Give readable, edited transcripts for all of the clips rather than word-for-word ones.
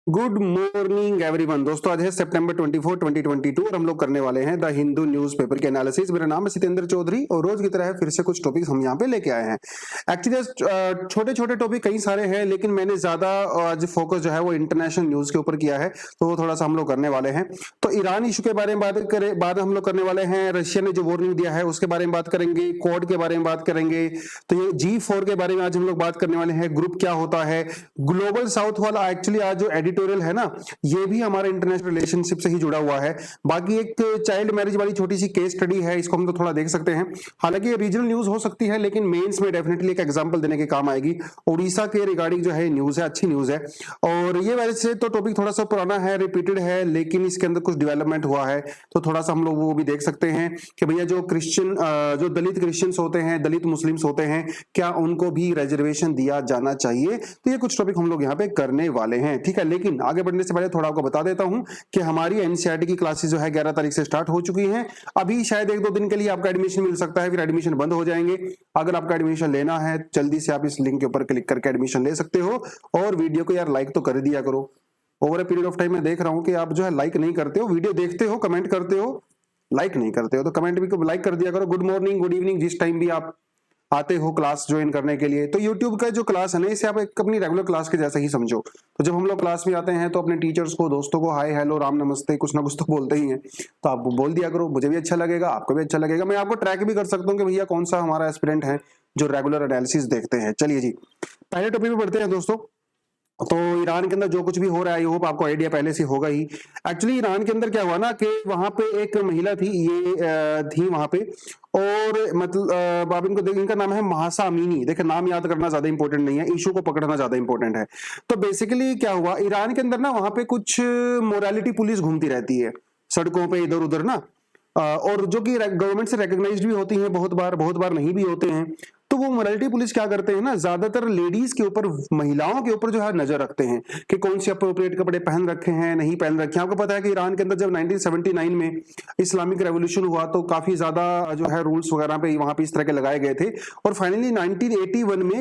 Good morning everyone. दोस्तों आज है सितंबर 24, 2022 और हम लोग करने वाले हैं द हिंदू न्यूज़पेपर के एनालिसिस। मेरा नाम है सितेंद्र चौधरी और रोज की तरह है फिर से कुछ टॉपिक्स हम यहाँ पे लेके आए हैं। एक्चुअली छोटे छोटे टॉपिक कई सारे हैं, लेकिन मैंने ज्यादा आज फोकस जो है वो इंटरनेशनल न्यूज के ऊपर किया है, तो वो थोड़ा सा हम लोग करने वाले हैं। तो ईरान इशू के बारे में बाद हम लोग करने वाले हैं। रशिया ने जो वार्निंग दिया है उसके बारे में बात करेंगे, कोड के बारे में बात करेंगे। तो ये G4 के बारे में आज हम लोग बात करने वाले हैं। ग्रुप क्या होता है, ग्लोबल साउथ वाला एक्चुअली आज जो एडिटोरियल है ना, ये भी हमारे इंटरनेशनल रिलेशनशिप से ही जुड़ा हुआ है। बाकी एक चाइल्ड मैरिज वाली छोटी सी केस स्टडी है, इसको हम तो थोड़ा देख सकते हैं। हालांकि ये रीजनल न्यूज हो सकती है, लेकिन मेंस में डेफिनेटली एक एग्जांपल देने के काम आएगी। उड़ीसा के रिगार्डिंग जो है न्यूज है, अच्छी न्यूज है। और ये वैसे तो टॉपिक थोड़ा सा पुराना है, रिपीटेड है, लेकिन इसके अंदर कुछ डेवलपमेंट हुआ है, तो थोड़ा सा हम लोग वो भी देख सकते हैं कि भैया जो क्रिश्चियन जो दलित क्रिश्चियंस होते हैं, दलित मुस्लिम्स होते हैं, क्या उनको भी रिजर्वेशन दिया जाना चाहिए। तो ये कुछ टॉपिक हम लोग यहाँ पे करने वाले हैं, ठीक है। लेकिन आगे बढ़ने से पहले थोड़ा आपको बता देता हूं कि हमारी एनसीईआरटी की क्लासेस जो है 11 तारीख से स्टार्ट हो चुकी हैं। अभी शायद 1-2 दिन के लिए आपका एडमिशन मिल सकता है, फिर एडमिशन बंद हो जाएंगे। अगर आपका एडमिशन लेना है जल्दी से आप इस लिंक के ऊपर क्लिक करके एडमिशन ले सकते हो। और वीडियो को यार लाइक तो कर दिया करो। Over a period of time मैं देख रहा हूं कि आप जो है लाइक नहीं करते हो, वीडियो देखते हो, कमेंट करते हो, लाइक नहीं करते हो, तो कमेंट भी लाइक कर दिया करो। गुड मॉर्निंग, गुड इवनिंग, जिस टाइम भी आप आते हो क्लास ज्वाइन करने के लिए। तो YouTube का जो क्लास है ना, इसे आप एक अपनी रेगुलर क्लास के जैसा ही समझो। तो जब हम लोग क्लास में आते हैं तो अपने टीचर्स को, दोस्तों को हाय हेलो राम नमस्ते कुछ ना कुछ तो बोलते ही हैं, तो आप बोल दिया करो। मुझे भी अच्छा लगेगा, आपको भी अच्छा लगेगा। मैं आपको ट्रैक भी कर सकता हूँ कि भैया कौन सा हमारा एस्पिरेंट है जो रेगुलर एनालिसिस देखते हैं। चलिए जी, पहले टॉपिक में बढ़ते हैं दोस्तों। तो ईरान के अंदर जो कुछ भी हो रहा है, आई होप आपको आइडिया पहले से होगा ही। एक्चुअली ईरान के अंदर क्या हुआ ना कि वहां पे एक महिला थी, ये थी वहां पे, और मतलब आप इनको देख, इनका नाम है महासा अमीनी। देखिए नाम याद करना ज्यादा इंपॉर्टेंट नहीं है, इशू को पकड़ना ज्यादा इंपॉर्टेंट है। तो बेसिकली क्या हुआ ईरान के अंदर ना, वहां पे कुछ मोरालिटी पुलिस घूमती रहती है सड़कों पे इधर उधर ना, और जो कि गवर्नमेंट से रिकॉग्नाइज्ड भी होती हैं, बहुत बार नहीं भी होते हैं। तो वो मोरालिटी पुलिस क्या करते हैं ना, ज्यादातर लेडीज के ऊपर, महिलाओं के ऊपर जो है नजर रखते हैं कि कौन से अप्रोप्रिएट कपड़े पहन रखे हैं, नहीं पहन रखे हैं। आपको पता है कि ईरान के अंदर जब 1979 में इस्लामिक रेवोल्यूशन हुआ तो काफी ज्यादा जो है रूल्स वगैरह पे वहां पे इस तरह के लगाए गए थे। और फाइनली 1981 में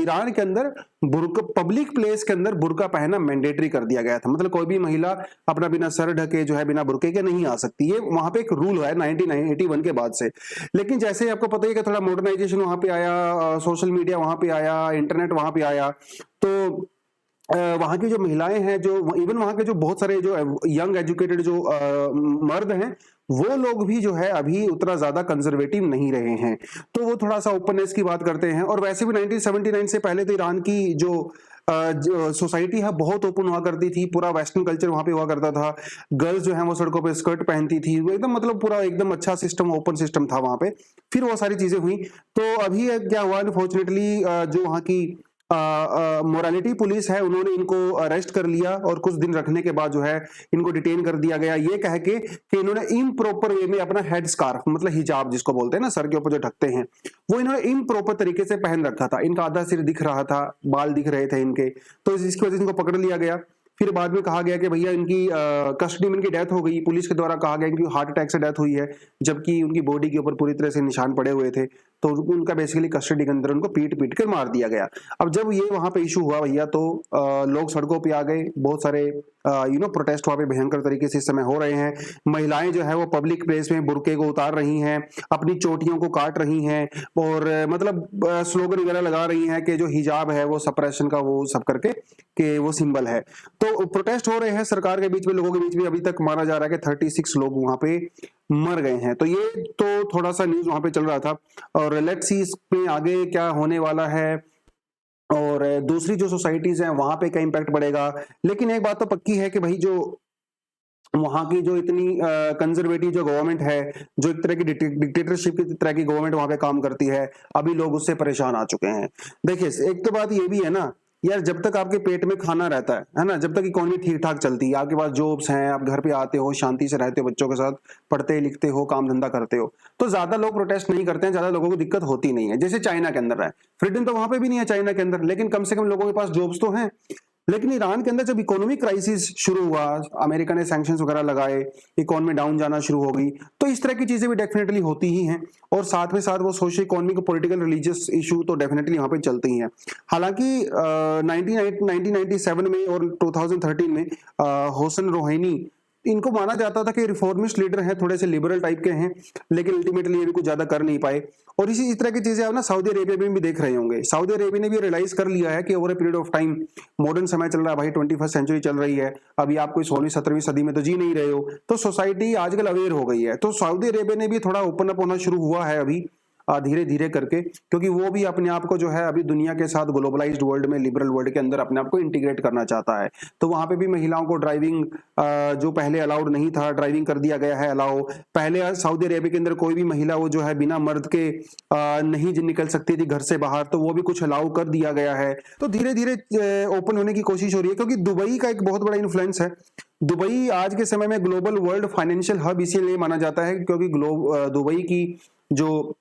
ईरान के अंदर बुर्का, पब्लिक प्लेस के अंदर बुर्का पहनना मैंडेटरी कर दिया गया था। मतलब कोई भी महिला अपना बिना सर ढके जो है, बिना बुर्के के नहीं आ सकती। ये वहां पे एक रूल हुआ है 1981 के बाद से। लेकिन जैसे ही आपको पता ही कि थोड़ा मॉडर्नाइजेशन वहां पे आया, सोशल मीडिया वहां पे आया, इंटरनेट वहां पे आया, तो वहां की जो महिलाएं हैं, जो इवन वहां के जो बहुत सारे जो यंग एजुकेटेड जो मर्द हैं, वो लोग भी जो है अभी उतना ज्यादा कंजर्वेटिव नहीं रहे हैं। तो वो थोड़ा सा ओपननेस की बात करते हैं। और वैसे भी 1979 से पहले तो ईरान की जो सोसाइटी है बहुत ओपन हुआ करती थी, पूरा वेस्टर्न कल्चर वहां पे हुआ करता था। गर्ल्स जो है वो सड़कों पे स्कर्ट पहनती थी, वो एकदम मतलब पूरा एकदम अच्छा सिस्टम, ओपन सिस्टम था वहां पे। फिर वो सारी चीजें हुई। तो अभी क्या हुआ, अनफॉर्चुनेटली जो वहां की मोरालिटी पुलिस है, उन्होंने इनको अरेस्ट कर लिया और कुछ दिन रखने के बाद जो है इनको डिटेन कर दिया गया, ये कह के कि इन्होंने इम्प्रॉपर वे में अपना हेड स्कार्फ, मतलब हिजाब जिसको बोलते हैं ना, सर के ऊपर जो ढकते हैं, वो इन्होंने इम्प्रॉपर तरीके से पहन रखा था। इनका आधा सिर दिख रहा था, बाल दिख रहे थे इनके, तो इसकी वजह से इनको पकड़ लिया गया। फिर बाद में कहा गया कि भैया इनकी कस्टडी में इनकी डेथ हो गई। पुलिस के द्वारा कहा गया इनकी हार्ट अटैक से डेथ हुई है, जबकि उनकी बॉडी के ऊपर पूरी तरह से निशान पड़े हुए थे। तो उनका बेसिकली कस्टडी के अंदर उनको पीट पीट कर मार दिया गया। अब जब ये वहां पे इशू हुआ भैया, तो लोग सड़कों पे आ गए, बहुत सारे प्रोटेस्ट वहां पे भयंकर तरीके से इस समय हो रहे हैं। महिलाएं जो है वो पब्लिक प्लेस में बुर्के को उतार रही हैं, अपनी चोटियों को काट रही हैं, और मतलब स्लोगन वगैरह लगा रही हैं कि जो हिजाब है वो सप्रेशन का, वो सब करके कि वो सिंबल है। तो प्रोटेस्ट हो रहे हैं सरकार के बीच में, लोगों के बीच में। अभी तक माना जा रहा है कि 36 लोग वहां पे मर गए हैं। तो ये तो थोड़ा सा न्यूज वहां पे चल रहा था, और लेट्स सी इसमें आगे क्या होने वाला है, और दूसरी जो सोसाइटीज हैं वहां पे क्या इंपैक्ट पड़ेगा। लेकिन एक बात तो पक्की है कि भाई जो वहां की जो इतनी कंजर्वेटिव जो गवर्नमेंट है, जो एक तरह की डिक्टेटरशिप की तरह की गवर्नमेंट वहां पे काम करती है, अभी लोग उससे परेशान आ चुके हैं। देखिए एक तो बात ये भी है ना यार, जब तक आपके पेट में खाना रहता है ना, जब तक इकोनॉमी ठीक ठाक चलती है, आपके पास जॉब्स हैं, आप घर पे आते हो, शांति से रहते हो, बच्चों के साथ पढ़ते लिखते हो, काम धंधा करते हो, तो ज्यादा लोग प्रोटेस्ट नहीं करते हैं, ज्यादा लोगों को दिक्कत होती नहीं है। जैसे चाइना के अंदर है, फ्रीडम तो वहां पे भी नहीं है चाइना के अंदर, लेकिन कम से कम लोगों के पास जॉब्स तो हैं। लेकिन ईरान के अंदर जब इकोनॉमिक क्राइसिस शुरू हुआ, अमेरिका ने सैंक्शंस वगैरह लगाए, इकोनॉमी डाउन जाना शुरू हो गई, तो इस तरह की चीजें भी डेफिनेटली होती ही हैं। और साथ में साथ वो social economic political religious issue तो डेफिनेटली वहां पे चलते ही हैं। हालांकि 1997 में और 2013 में होसन रोहानी, इनको माना जाता था कि रिफॉर्मिस्ट लीडर हैं, थोड़े से लिबरल टाइप के हैं, लेकिन अल्टीमेटली ये भी कुछ ज्यादा कर नहीं पाए। और इसी तरह की चीजें आप ना सऊदी अरेबिया में भी देख रहे होंगे। सऊदी अरेबिया ने भी रियलाइज कर लिया है कि over a period of time, modern समय चल रहा है भाई, 21st सेंचुरी चल रही है, अभी आप कोई 16वीं 17वीं सदी में तो जी नहीं रहे हो, तो सोसाइटी आजकल अवेयर हो गई है। तो सऊदी अरेबिया ने भी थोड़ा ओपन अप होना शुरू हुआ है अभी धीरे धीरे करके, क्योंकि वो भी अपने आप को जो है अभी दुनिया के साथ ग्लोबलाइज्ड वर्ल्ड में, लिबरल वर्ल्ड के अंदर अपने आप को इंटीग्रेट करना चाहता है। तो वहां पे भी महिलाओं को ड्राइविंग जो पहले अलाउड नहीं था, ड्राइविंग कर दिया गया है अलाउ। पहले सऊदी अरेबिया के अंदर कोई भी महिला वो जो है बिना मर्द के नहीं निकल सकती थी घर से बाहर, तो वो भी कुछ अलाउ कर दिया गया है। तो धीरे धीरे ओपन होने की कोशिश हो रही है, क्योंकि दुबई का एक बहुत बड़ा इन्फ्लुएंस है। दुबई आज के समय में ग्लोबल वर्ल्ड फाइनेंशियल हब इसीलिए माना जाता है क्योंकि दुबई की जो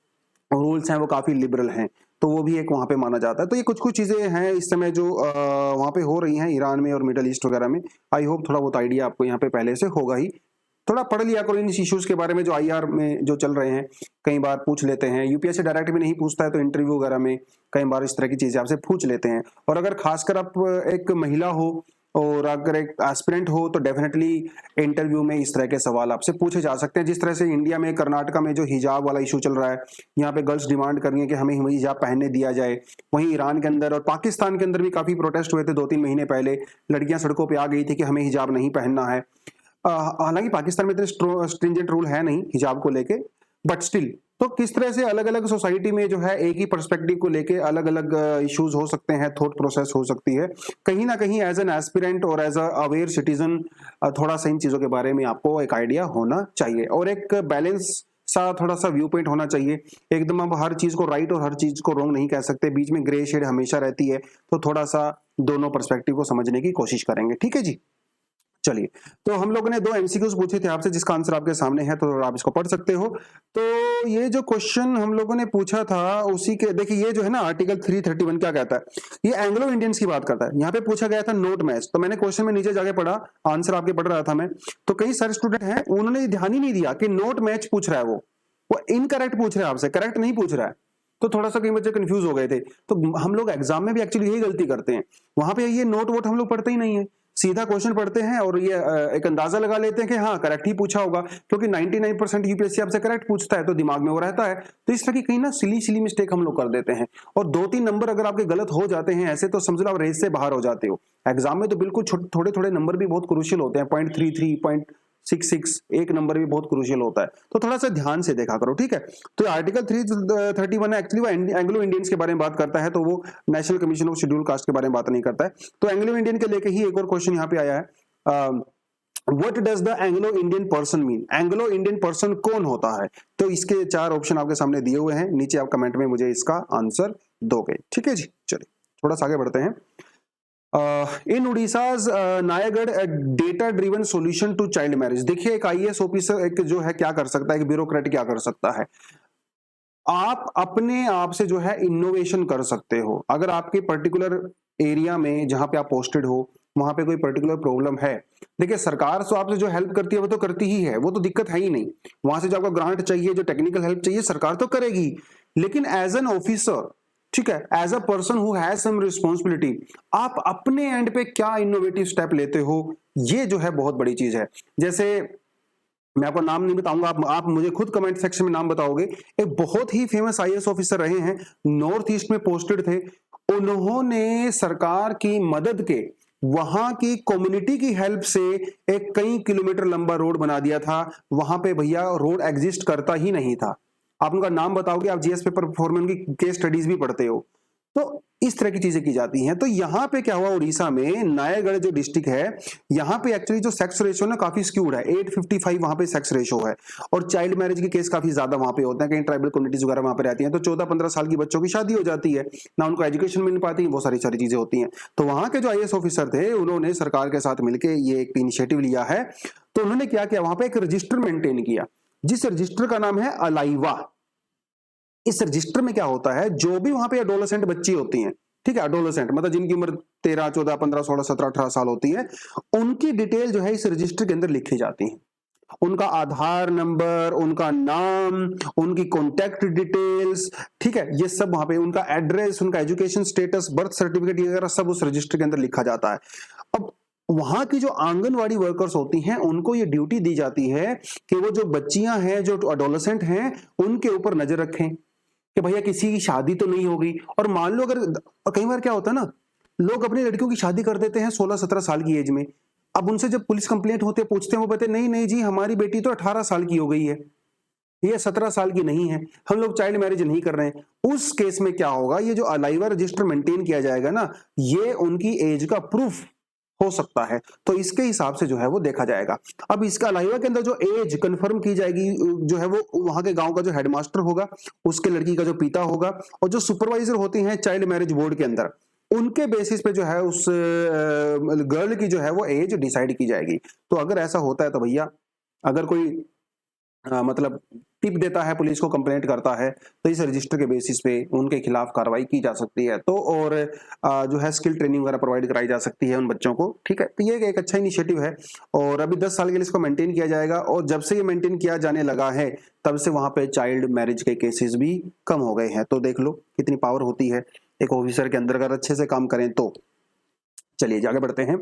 रूल्स हैं वो काफी लिबरल हैं, तो वो भी एक वहां पे माना जाता है। तो ये कुछ कुछ चीजें हैं इस समय जो वहां पे हो रही हैं ईरान में और मिडल ईस्ट वगैरह में। आई होप थोड़ा बहुत आइडिया आपको यहाँ पे पहले से होगा ही, थोड़ा पढ़ लिया करो इन इश्यूज के बारे में जो आईआर में जो चल रहे हैं। कई बार पूछ लेते हैं, यूपीएससी डायरेक्ट भी नहीं पूछता है तो इंटरव्यू वगैरह में कई बार इस तरह की चीजें आपसे पूछ लेते हैं। और अगर खासकर आप एक महिला हो और अगर एक एस्पिरेंट हो तो डेफिनेटली इंटरव्यू में इस तरह के सवाल आपसे पूछे जा सकते हैं। जिस तरह से इंडिया में, कर्नाटका में जो हिजाब वाला इशू चल रहा है, यहाँ पे गर्ल्स डिमांड कर रही है कि हमें हिजाब पहनने दिया जाए। वहीं ईरान के अंदर और पाकिस्तान के अंदर भी काफी प्रोटेस्ट हुए थे 2-3 महीने पहले, लड़कियां सड़कों पर आ गई थी कि हमें हिजाब नहीं पहनना है। हालांकि पाकिस्तान में इतने स्ट्रिंजेंट रूल है नहीं हिजाब को लेके, बट स्टिल तो किस तरह से अलग अलग सोसाइटी में जो है एक ही पर्सपेक्टिव को लेके अलग अलग इश्यूज हो सकते हैं, थॉट प्रोसेस हो सकती है। कहीं ना कहीं एज एन एस्पिरेंट और एज अ अवेयर सिटीजन थोड़ा सा इन चीजों के बारे में आपको एक आइडिया होना चाहिए और एक बैलेंस सा थोड़ा सा व्यू पॉइंट होना चाहिए। एकदम आप हर चीज को राइट और हर चीज को रॉन्ग नहीं कह सकते, बीच में ग्रे शेड हमेशा रहती है। तो थोड़ा सा दोनों पर्सपेक्टिव को समझने की कोशिश करेंगे, ठीक है जी। चलिए, तो हम लोगों ने 2 एमसीक्यूज पूछे थे आपसे, जिसका आंसर आपके सामने है तो आप इसको पढ़ सकते हो। तो ये जो क्वेश्चन हम लोगों ने पूछा था उसी के, देखिए ये जो है ना आर्टिकल 331 क्या कहता है, ये एंग्लो इंडियंस की बात करता है। यहाँ पे पूछा गया था नोट मैच, तो मैंने क्वेश्चन में नीचे जाके पढ़ा, आंसर आपके पढ़ रहा था मैं, तो कई सारे स्टूडेंट हैं उन्होंने ध्यान ही नहीं दिया कि नोट मैच पूछ रहा है, वो इनकरेक्ट पूछ रहा है आपसे, करेक्ट नहीं पूछ रहा है। तो थोड़ा सा कई बच्चे कंफ्यूज हो गए थे। तो हम लोग एग्जाम में भी एक्चुअली यही गलती करते हैं, वहां पे ये नोट वोट हम लोग पढ़ते ही नहीं है, सीधा क्वेश्चन पढ़ते हैं और ये एक अंदाजा लगा लेते हैं कि हाँ करेक्ट ही पूछा होगा, क्योंकि 99% यूपीएससी आपसे करेक्ट पूछता है तो दिमाग में वो रहता है। तो इस तरह की कहीं ना सिली मिस्टेक हम लोग कर देते हैं, और 2-3 नंबर अगर आपके गलत हो जाते हैं ऐसे, तो समझ लो आप रेस से बाहर हो जाते हो। एग्जाम में तो बिल्कुल थोड़े थोड़े नंबर भी बहुत क्रूशियल होते हैं, 0.33, 0.66, एक नंबर भी बहुत क्रूशियल होता है, तो थोड़ा सा ध्यान से देखा करो, ठीक है। तो आर्टिकल 331 एक्चुअली वो एंग्लो इंडियंस के बारे में बात करता है, तो वो national commission of schedule caste के बारे में बात नहीं करता है। तो एंग्लो इंडियन के लेके ही एक और क्वेश्चन यहाँ पे आया है, what does the Anglo Indian person mean, Anglo Indian person कौन होता है। तो इसके 4 ऑप्शन आपके सामने दिए हुए हैं, नीचे आप कमेंट में मुझे इसका आंसर दोगे, ठीक है जी। चलिए थोड़ा सा आगे बढ़ते हैं। In Orissa's Nayagarh data driven solution to child marriage. देखिए एक आईएएस ऑफिसर एक जो है क्या कर सकता है, एक ब्यूरोक्रेट क्या कर सकता है, आप अपने आप से जो है इनोवेशन कर सकते हो। अगर आपके पर्टिकुलर एरिया में जहां पे आप पोस्टेड हो वहां पे कोई पर्टिकुलर प्रॉब्लम है, देखिए सरकार तो आपसे जो हेल्प करती है वो तो करती ही है, वो तो दिक्कत है ही नहीं। वहां से जो आपको ग्रांट चाहिए, जो टेक्निकल हेल्प चाहिए, सरकार तो करेगी, लेकिन एज एन ऑफिसर, ठीक है, as a person who has some responsibility, आप अपने एंड पे क्या इनोवेटिव स्टेप लेते हो, ये जो है बहुत बड़ी चीज है। जैसे मैं आपको नाम नहीं बताऊंगा, आप मुझे खुद कमेंट सेक्शन में नाम बताओगे। एक बहुत ही फेमस आईएएस ऑफिसर रहे हैं, नॉर्थ ईस्ट में पोस्टेड थे, उन्होंने सरकार की मदद के वहां की कम्युनिटी की हेल्प से एक कई किलोमीटर लंबा रोड बना दिया था। वहां पे भैया रोड एग्जिस्ट करता ही नहीं था। आप उनका नाम बताओगे, आप जीएस पेपर फॉर में उनकी केस स्टडीज भी पढ़ते हो, तो इस तरह की चीजें की जाती हैं। तो यहाँ पे क्या हुआ, उड़ीसा में नायागढ़ जो डिस्ट्रिक्ट है, यहाँ पे एक्चुअली जो सेक्स रेशियो ना काफी स्क्यूड है, 855 वहां पे सेक्स रेशियो है, और चाइल्ड मैरिज के केस काफी ज्यादा वहां पे होते हैं। कहीं ट्राइबल कम्युनिटीज वगैरह वहां पे रहती हैं, तो 14-15 साल की बच्चों की शादी हो जाती है ना, उनको एजुकेशन मिल पाती है, वो सारी चीजें होती हैं। तो वहां के जो आईएएस ऑफिसर थे, उन्होंने सरकार के साथ मिलकर ये एक इनिशिएटिव लिया है। तो उन्होंने क्या किया, वहां पे एक रजिस्टर मेंटेन किया, जिस रजिस्टर का नाम है अलाइवा। इस रजिस्टर में क्या होता है, जो भी वहां पे एडोलेसेंट बच्ची होती हैं, ठीक है, एडोलेसेंट मतलब जिनकी उम्र 13, 14, 15, 16, 17, 18 साल होती है, उनकी डिटेल जो है इस रजिस्टर के अंदर लिखी जाती है। उनका आधार नंबर, उनका नाम, उनकी कॉन्टैक्ट डिटेल्स, ठीक है, ये सब वहां पे, उनका एड्रेस, उनका एजुकेशन स्टेटस, बर्थ सर्टिफिकेट वगैरह सब उस रजिस्टर के अंदर लिखा जाता है। अब वहां की जो आंगनवाड़ी वर्कर्स होती हैं, उनको ये ड्यूटी दी जाती है कि वो जो बच्चियां हैं, जो एडोलेसेंट हैं, उनके ऊपर नजर रखें कि भैया किसी की शादी तो नहीं होगी। और मान लो अगर, कई बार क्या होता है ना, लोग अपनी लड़कियों की शादी कर देते हैं 16-17 साल की एज में। अब उनसे जब पुलिस कंप्लेंट होती है, पूछते हैं, वो कहते हैं नहीं नहीं जी, हमारी बेटी तो 18 साल की हो गई है, ये 17 साल की नहीं है, हम लोग चाइल्ड मैरिज नहीं कर रहे हैं। उस केस में क्या होगा, ये जो अलाइवा रजिस्टर मेंटेन किया जाएगा ना, ये उनकी एज का प्रूफ हो सकता है, तो इसके हिसाब से जो है वो देखा जाएगा। अब इसका अलाइवा के अंदर जो एज कंफर्म की जाएगी, जो है वो वहां के गांव का जो हेडमास्टर होगा, उसके लड़की का जो पिता होगा, और जो सुपरवाइजर होती हैं चाइल्ड मैरिज बोर्ड के अंदर, उनके बेसिस पे जो है उस गर्ल की जो है वो एज डिसाइड की जाएगी। तो अगर ऐसा होता है तो भैया, अगर कोई मतलब टिप देता है, पुलिस को कंप्लेंट करता है, तो इस रजिस्टर के बेसिस पे उनके खिलाफ कार्रवाई की जा सकती है। तो और जो है स्किल ट्रेनिंग वगैरह प्रोवाइड कराई जा सकती है उन बच्चों को, ठीक है। तो ये एक अच्छा इनिशिएटिव है, और अभी 10 साल के लिए इसको मेंटेन किया जाएगा, और जब से ये मेंटेन किया जाने लगा है, तब से वहां पे चाइल्ड मैरिज के केसेस भी कम हो गए हैं। तो देख लो कितनी पावर होती है एक ऑफिसर के अंदर, अगर अच्छे से काम करें तो। चलिए आगे बढ़ते हैं।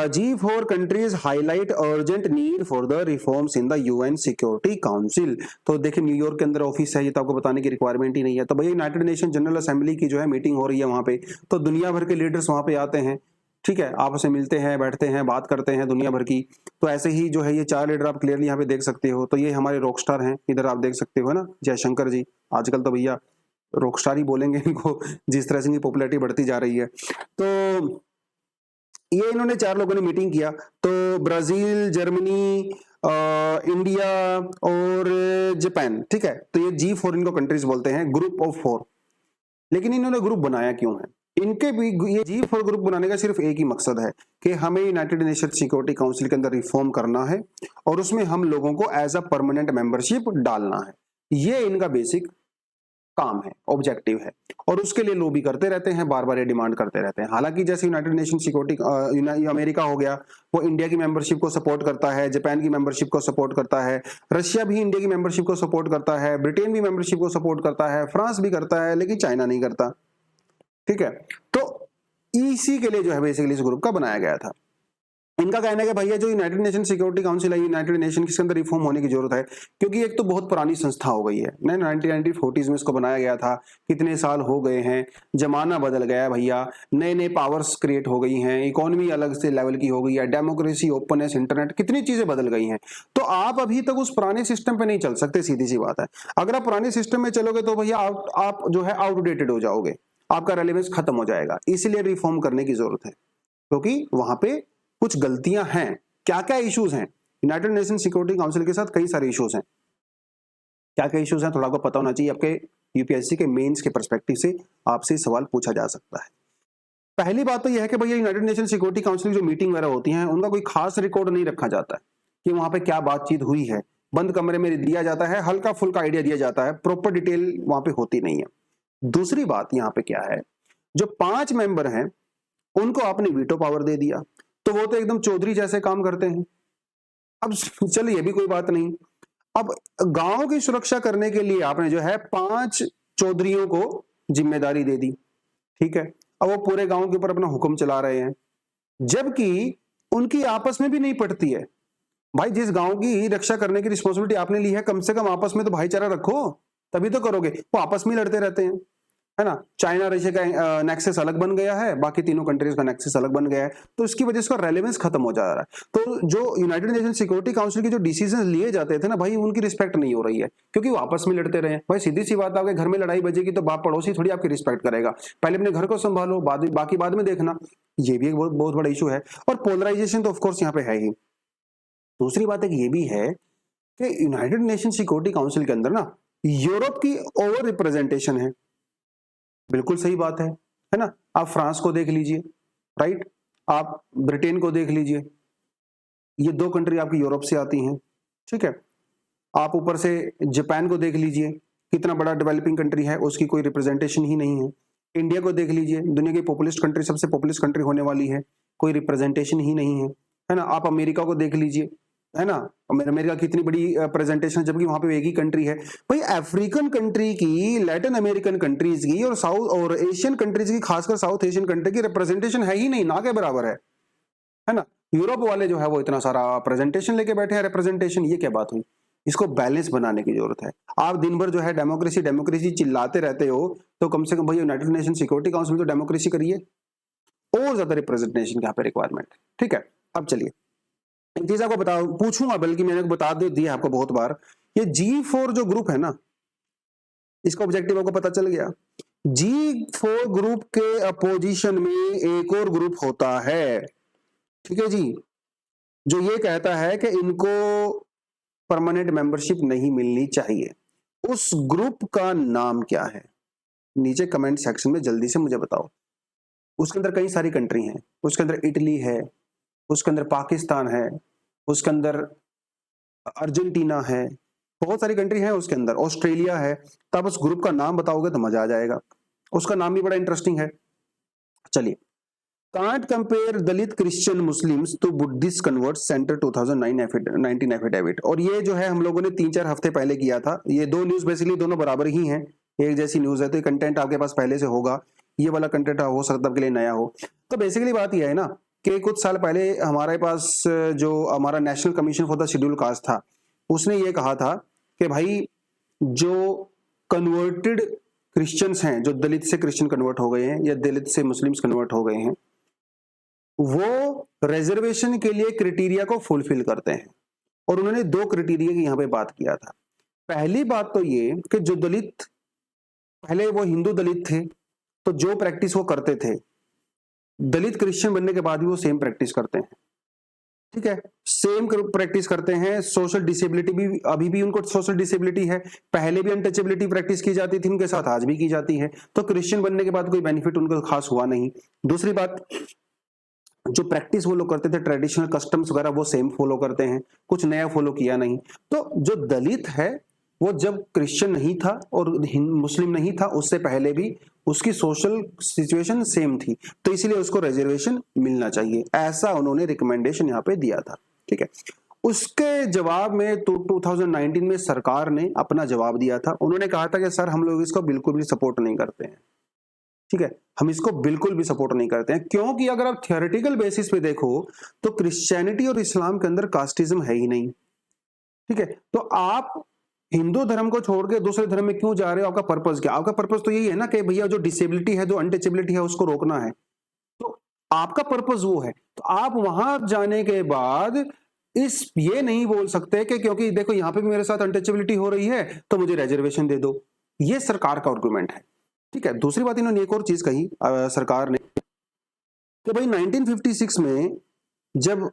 G4 countries highlight urgent need for the reforms in the UN security council. तो देखिए न्यूयॉर्क के अंदर ऑफिस है, ये तो आपको बताने की रिक्वायरमेंट ही नहीं है। तो भैया यूनाइटेड नेशन जनरल असेंबली की जो है मीटिंग हो रही है वहां पे, तो दुनिया भर के लीडर्स वहां पे आते हैं, ठीक है, आपस में मिलते हैं, बैठते हैं, बात करते हैं दुनिया भर की। तो ऐसे ही जो है ये 4 लीडर आप क्लियरली यहाँ पे देख सकते हो। तो ये हमारे रॉकस्टार हैं, इधर आप देख सकते हो ना, जयशंकर जी। आजकल तो भैया रॉकस्टार ही बोलेंगे इनको, जिस तरह से इनकी पॉपुलैरिटी बढ़ती जा रही है। तो ये इन्होंने 4 लोगों ने मीटिंग किया, तो ब्राजील, जर्मनी, इंडिया और जापान, ठीक है। तो ये G4 इनको कंट्रीज बोलते हैं, ग्रुप ऑफ 4। लेकिन इन्होंने ग्रुप बनाया क्यों है? इनके भी ये G4 ग्रुप बनाने का सिर्फ एक ही मकसद है कि हमें यूनाइटेड नेशन सिक्योरिटी काउंसिल के अंदर रिफॉर्म करना है, और उसमें हम लोगों को एज अ परमानेंट मेंबरशिप डालना है। ये इनका बेसिक काम है, ऑब्जेक्टिव है, और उसके लिए लॉबी करते रहते हैं, बार बार ये डिमांड करते रहते हैं। हालांकि जैसे यूनाइटेड नेशन सिक्योरिटी, अमेरिका हो गया, वो इंडिया की मेंबरशिप को सपोर्ट करता है, जापान की मेंबरशिप को सपोर्ट करता है, रशिया भी इंडिया की मेंबरशिप को सपोर्ट करता है, ब्रिटेन भी मेंबरशिप को सपोर्ट करता है, फ्रांस भी करता है, लेकिन चाइना नहीं करता, ठीक है। तो इसी के लिए जो है बेसिकली इस ग्रुप का बनाया गया था। इनका कहना है कि भैया जो यूनाइटेड नेशन सिक्योरिटी काउंसिल है, यूनाइटेड नेशन के अंदर रिफॉर्म होने की जरूरत है, क्योंकि एक तो बहुत पुरानी संस्था हो गई है, 1940s में इसको बनाया गया था, कितने साल हो गए हैं, जमाना बदल गया है भैया, नए नए पावर्स क्रिएट हो गई हैं, इकोनॉमी अलग से लेवल की हो गई है, डेमोक्रेसी, ओपननेस, इंटरनेट, कितनी चीजें बदल गई हैं। तो आप अभी तक उस पुराने सिस्टम पे नहीं चल सकते, सीधी सी बात है। अगर आप पुराने सिस्टम में चलोगे तो भैया आप जो है आउटडेटेड हो जाओगे, आपका रेलेवेंस खत्म हो जाएगा। इसीलिए रिफॉर्म करने की जरूरत है, क्योंकि वहां पे कुछ गलतियां हैं। क्या क्या इश्यूज हैं यूनाइटेड नेशन सिक्योरिटी काउंसिल के साथ? कई सारे इश्यूज हैं। क्या क्या इश्यूज हैं थोड़ा आपको पता होना चाहिए, आपके यूपीएससी के मेंस के पर्सपेक्टिव से आपसे सवाल पूछा जा सकता है। पहली बात तो यह है कि भैया यूनाइटेड नेशन सिक्योरिटी काउंसिल की जो मीटिंग वगैरह होती हैं, उनका कोई खास रिकॉर्ड नहीं रखा जाता है कि वहां पे क्या बातचीत हुई है। बंद कमरे में दिया जाता है, हल्का फुल्का आइडिया दिया जाता है, प्रॉपर डिटेल वहां पे होती नहीं है। दूसरी बात यहाँ पे क्या है, जो 5 मेंबर हैं उनको आपने वीटो पावर दे दिया, तो वो तो एकदम चौधरी जैसे काम करते हैं। अब चलिए ये भी कोई बात नहीं, अब गांव की सुरक्षा करने के लिए आपने जो है 5 चौधरियों को जिम्मेदारी दे दी, ठीक है। अब वो पूरे गांव के ऊपर अपना हुक्म चला रहे हैं, जबकि उनकी आपस में भी नहीं पड़ती है। भाई जिस गांव की रक्षा करने की रिस्पॉन्सिबिलिटी आपने ली है, कम से कम आपस में तो भाईचारा रखो, तभी तो करोगे। वो आपस में लड़ते रहते हैं, है ना। चाइना रशिया का नेक्सस अलग बन गया है, बाकी तीनों कंट्रीज का नेक्सस अलग बन गया है, तो इसकी वजह से उसका रेलेवेंस खत्म हो जा रहा है। तो जो यूनाइटेड नेशन सिक्योरिटी काउंसिल के जो डिसीजन लिए जाते थे ना भाई, उनकी रिस्पेक्ट नहीं हो रही है, क्योंकि वो आपस में लड़ते रहे। भाई सीधी सी बात, आपके घर में लड़ाई बजेगी तो बाप पड़ोसी थोड़ी आपकी रिस्पेक्ट करेगा। पहले अपने घर को संभालो, बाकी बाद में देखना। ये भी एक बहुत बड़ा इशू है, और पोलराइजेशन तो ऑफकोर्स यहाँ पे है ही। दूसरी बात एक ये भी है कि यूनाइटेड नेशन सिक्योरिटी काउंसिल के अंदर ना यूरोप की ओवर रिप्रेजेंटेशन है। बिल्कुल सही बात है ना। आप फ्रांस को देख लीजिए, राइट, आप ब्रिटेन को देख लीजिए, ये 2 कंट्री आपकी यूरोप से आती हैं, ठीक है। आप ऊपर से जापान को देख लीजिए, कितना बड़ा डेवलपिंग कंट्री है, उसकी कोई रिप्रेजेंटेशन ही नहीं है। इंडिया को देख लीजिए, दुनिया की पॉपुलेस्ट कंट्री, सबसे पॉपुलेस्ट कंट्री होने वाली है, कोई रिप्रेजेंटेशन ही नहीं है ना। आप अमेरिका को देख लीजिए, है ना, अमेरिका कितनी बड़ी प्रेजेंटेशन, जबकि वहां पे एक ही कंट्री है। भाई अफ्रीकन कंट्री की, लैटिन अमेरिकन कंट्रीज की और साउथ और एशियन कंट्रीज की, खासकर साउथ एशियन कंट्री की रिप्रेजेंटेशन है ही नहीं, ना के बराबर है ना। यूरोप वाले जो है वो इतना सारा प्रेजेंटेशन लेके बैठे हैं, रिप्रेजेंटेशन, ये क्या बात हुई। इसको बैलेंस बनाने की जरूरत है। आप दिन भर जो है डेमोक्रेसी डेमोक्रेसी चिल्लाते रहते हो, तो कम से कम भाई यूनाइटेड नेशन सिक्योरिटी काउंसिल में तो डेमोक्रेसी करिए, और ज्यादा रिप्रेजेंटेशन यहाँ पे रिक्वायरमेंट। ठीक है, अब चलिए एक चीज आपको बता पूछूंगा, बल्कि मैंने बता दिया आपको बहुत बार, ये G4 जो ग्रुप है ना, इसका ऑब्जेक्टिव आपको पता चल गया। G4 ग्रुप के अपोजिशन में एक और ग्रुप होता है, ठीक है जी, जो ये कहता है कि इनको परमानेंट मेंबरशिप नहीं मिलनी चाहिए। उस ग्रुप का नाम क्या है, नीचे कमेंट सेक्शन में जल्दी से मुझे बताओ। उसके अंदर कई सारी कंट्री हैं, उसके अंदर इटली है, उसके अंदर पाकिस्तान है, उसके अंदर अर्जेंटीना है, बहुत सारी कंट्री है उसके अंदर, ऑस्ट्रेलिया है। तो आप उस ग्रुप का नाम बताओगे तो मजा आ जाएगा, उसका नाम भी बड़ा इंटरेस्टिंग है। चलिए, can't compare Dalit Christian Muslims to Buddhist convert centre 2019 affidavit. और ये जो है हम लोगों ने 3-4 हफ्ते पहले किया था। ये दो न्यूज बेसिकली दोनों बराबर ही हैं, एक जैसी न्यूज है, तो ये कंटेंट आपके पास पहले से होगा, ये वाला कंटेंट हो सकता है आपके लिए नया हो। तो बेसिकली बात यह है ना कि कुछ साल पहले हमारे पास जो हमारा national commission for the schedule caste था, उसने ये कहा था कि भाई जो कन्वर्टेड क्रिश्चियंस हैं, जो दलित से क्रिश्चियन कन्वर्ट हो गए हैं या दलित से मुस्लिम्स कन्वर्ट हो गए हैं, वो रिजर्वेशन के लिए क्राइटेरिया को फुलफिल करते हैं। और उन्होंने 2 क्राइटेरिया की यहां पे बात किया था। पहली बात तो ये कि जो दलित, पहले वो हिंदू दलित थे, तो जो प्रैक्टिस वो करते थे, दलित क्रिश्चियन बनने के बाद भी वो सेम प्रैक्टिस करते हैं। ठीक है, सेम प्रैक्टिस करते हैं। सोशल डिसेबिलिटी भी, अभी भी उनको सोशल डिसेबिलिटी है, पहले भी अनटचेबिलिटी प्रैक्टिस की जाती थी उनके साथ, आज भी की जाती है। तो क्रिश्चियन बनने के बाद कोई बेनिफिट उनको खास हुआ नहीं। दूसरी बात, जो प्रैक्टिस वो लोग करते थे, ट्रेडिशनल कस्टम्स वगैरह, वो सेम फॉलो करते हैं, कुछ नया फॉलो किया नहीं। तो जो दलित है वो जब क्रिश्चियन नहीं था और मुस्लिम नहीं था, उससे पहले भी उसकी सोशल सिचुएशन सेम थी, तो इसलिए उसको रिजर्वेशन मिलना चाहिए, ऐसा उन्होंने रिकमेंडेशन यहाँ पे दिया था। ठीक है, उसके जवाब में तो 2019 में सरकार ने अपना जवाब दिया था। उन्होंने कहा था कि सर हम लोग इसको बिल्कुल भी सपोर्ट नहीं करते हैं। ठीक है, हम इसको बिल्कुल भी सपोर्ट नहीं करते हैं, क्योंकि अगर आप थियोरेटिकल बेसिस पे देखो तो क्रिश्चियनिटी और इस्लाम के अंदर कास्टिज्म है ही नहीं। ठीक है, तो आप हिंदू धर्म को छोड़ के दूसरे धर्म में क्यों जा रहे हो, आपका पर्पस क्या? आपका पर्पस तो यही है ना कि भैया जो डिसेबिलिटी है, जो अनटचेबिलिटी है, उसको रोकना है, तो आपका पर्पस वो है। तो आप वहां जाने के बाद ये नहीं बोल सकते कि क्योंकि देखो यहां पे भी मेरे साथ अनटचेबिलिटी हो रही है तो मुझे रिजर्वेशन दे दो। ये सरकार का आर्गुमेंट है। ठीक है, दूसरी बात इन्होंने एक और चीज कही सरकार ने कि भाई 1956 में जब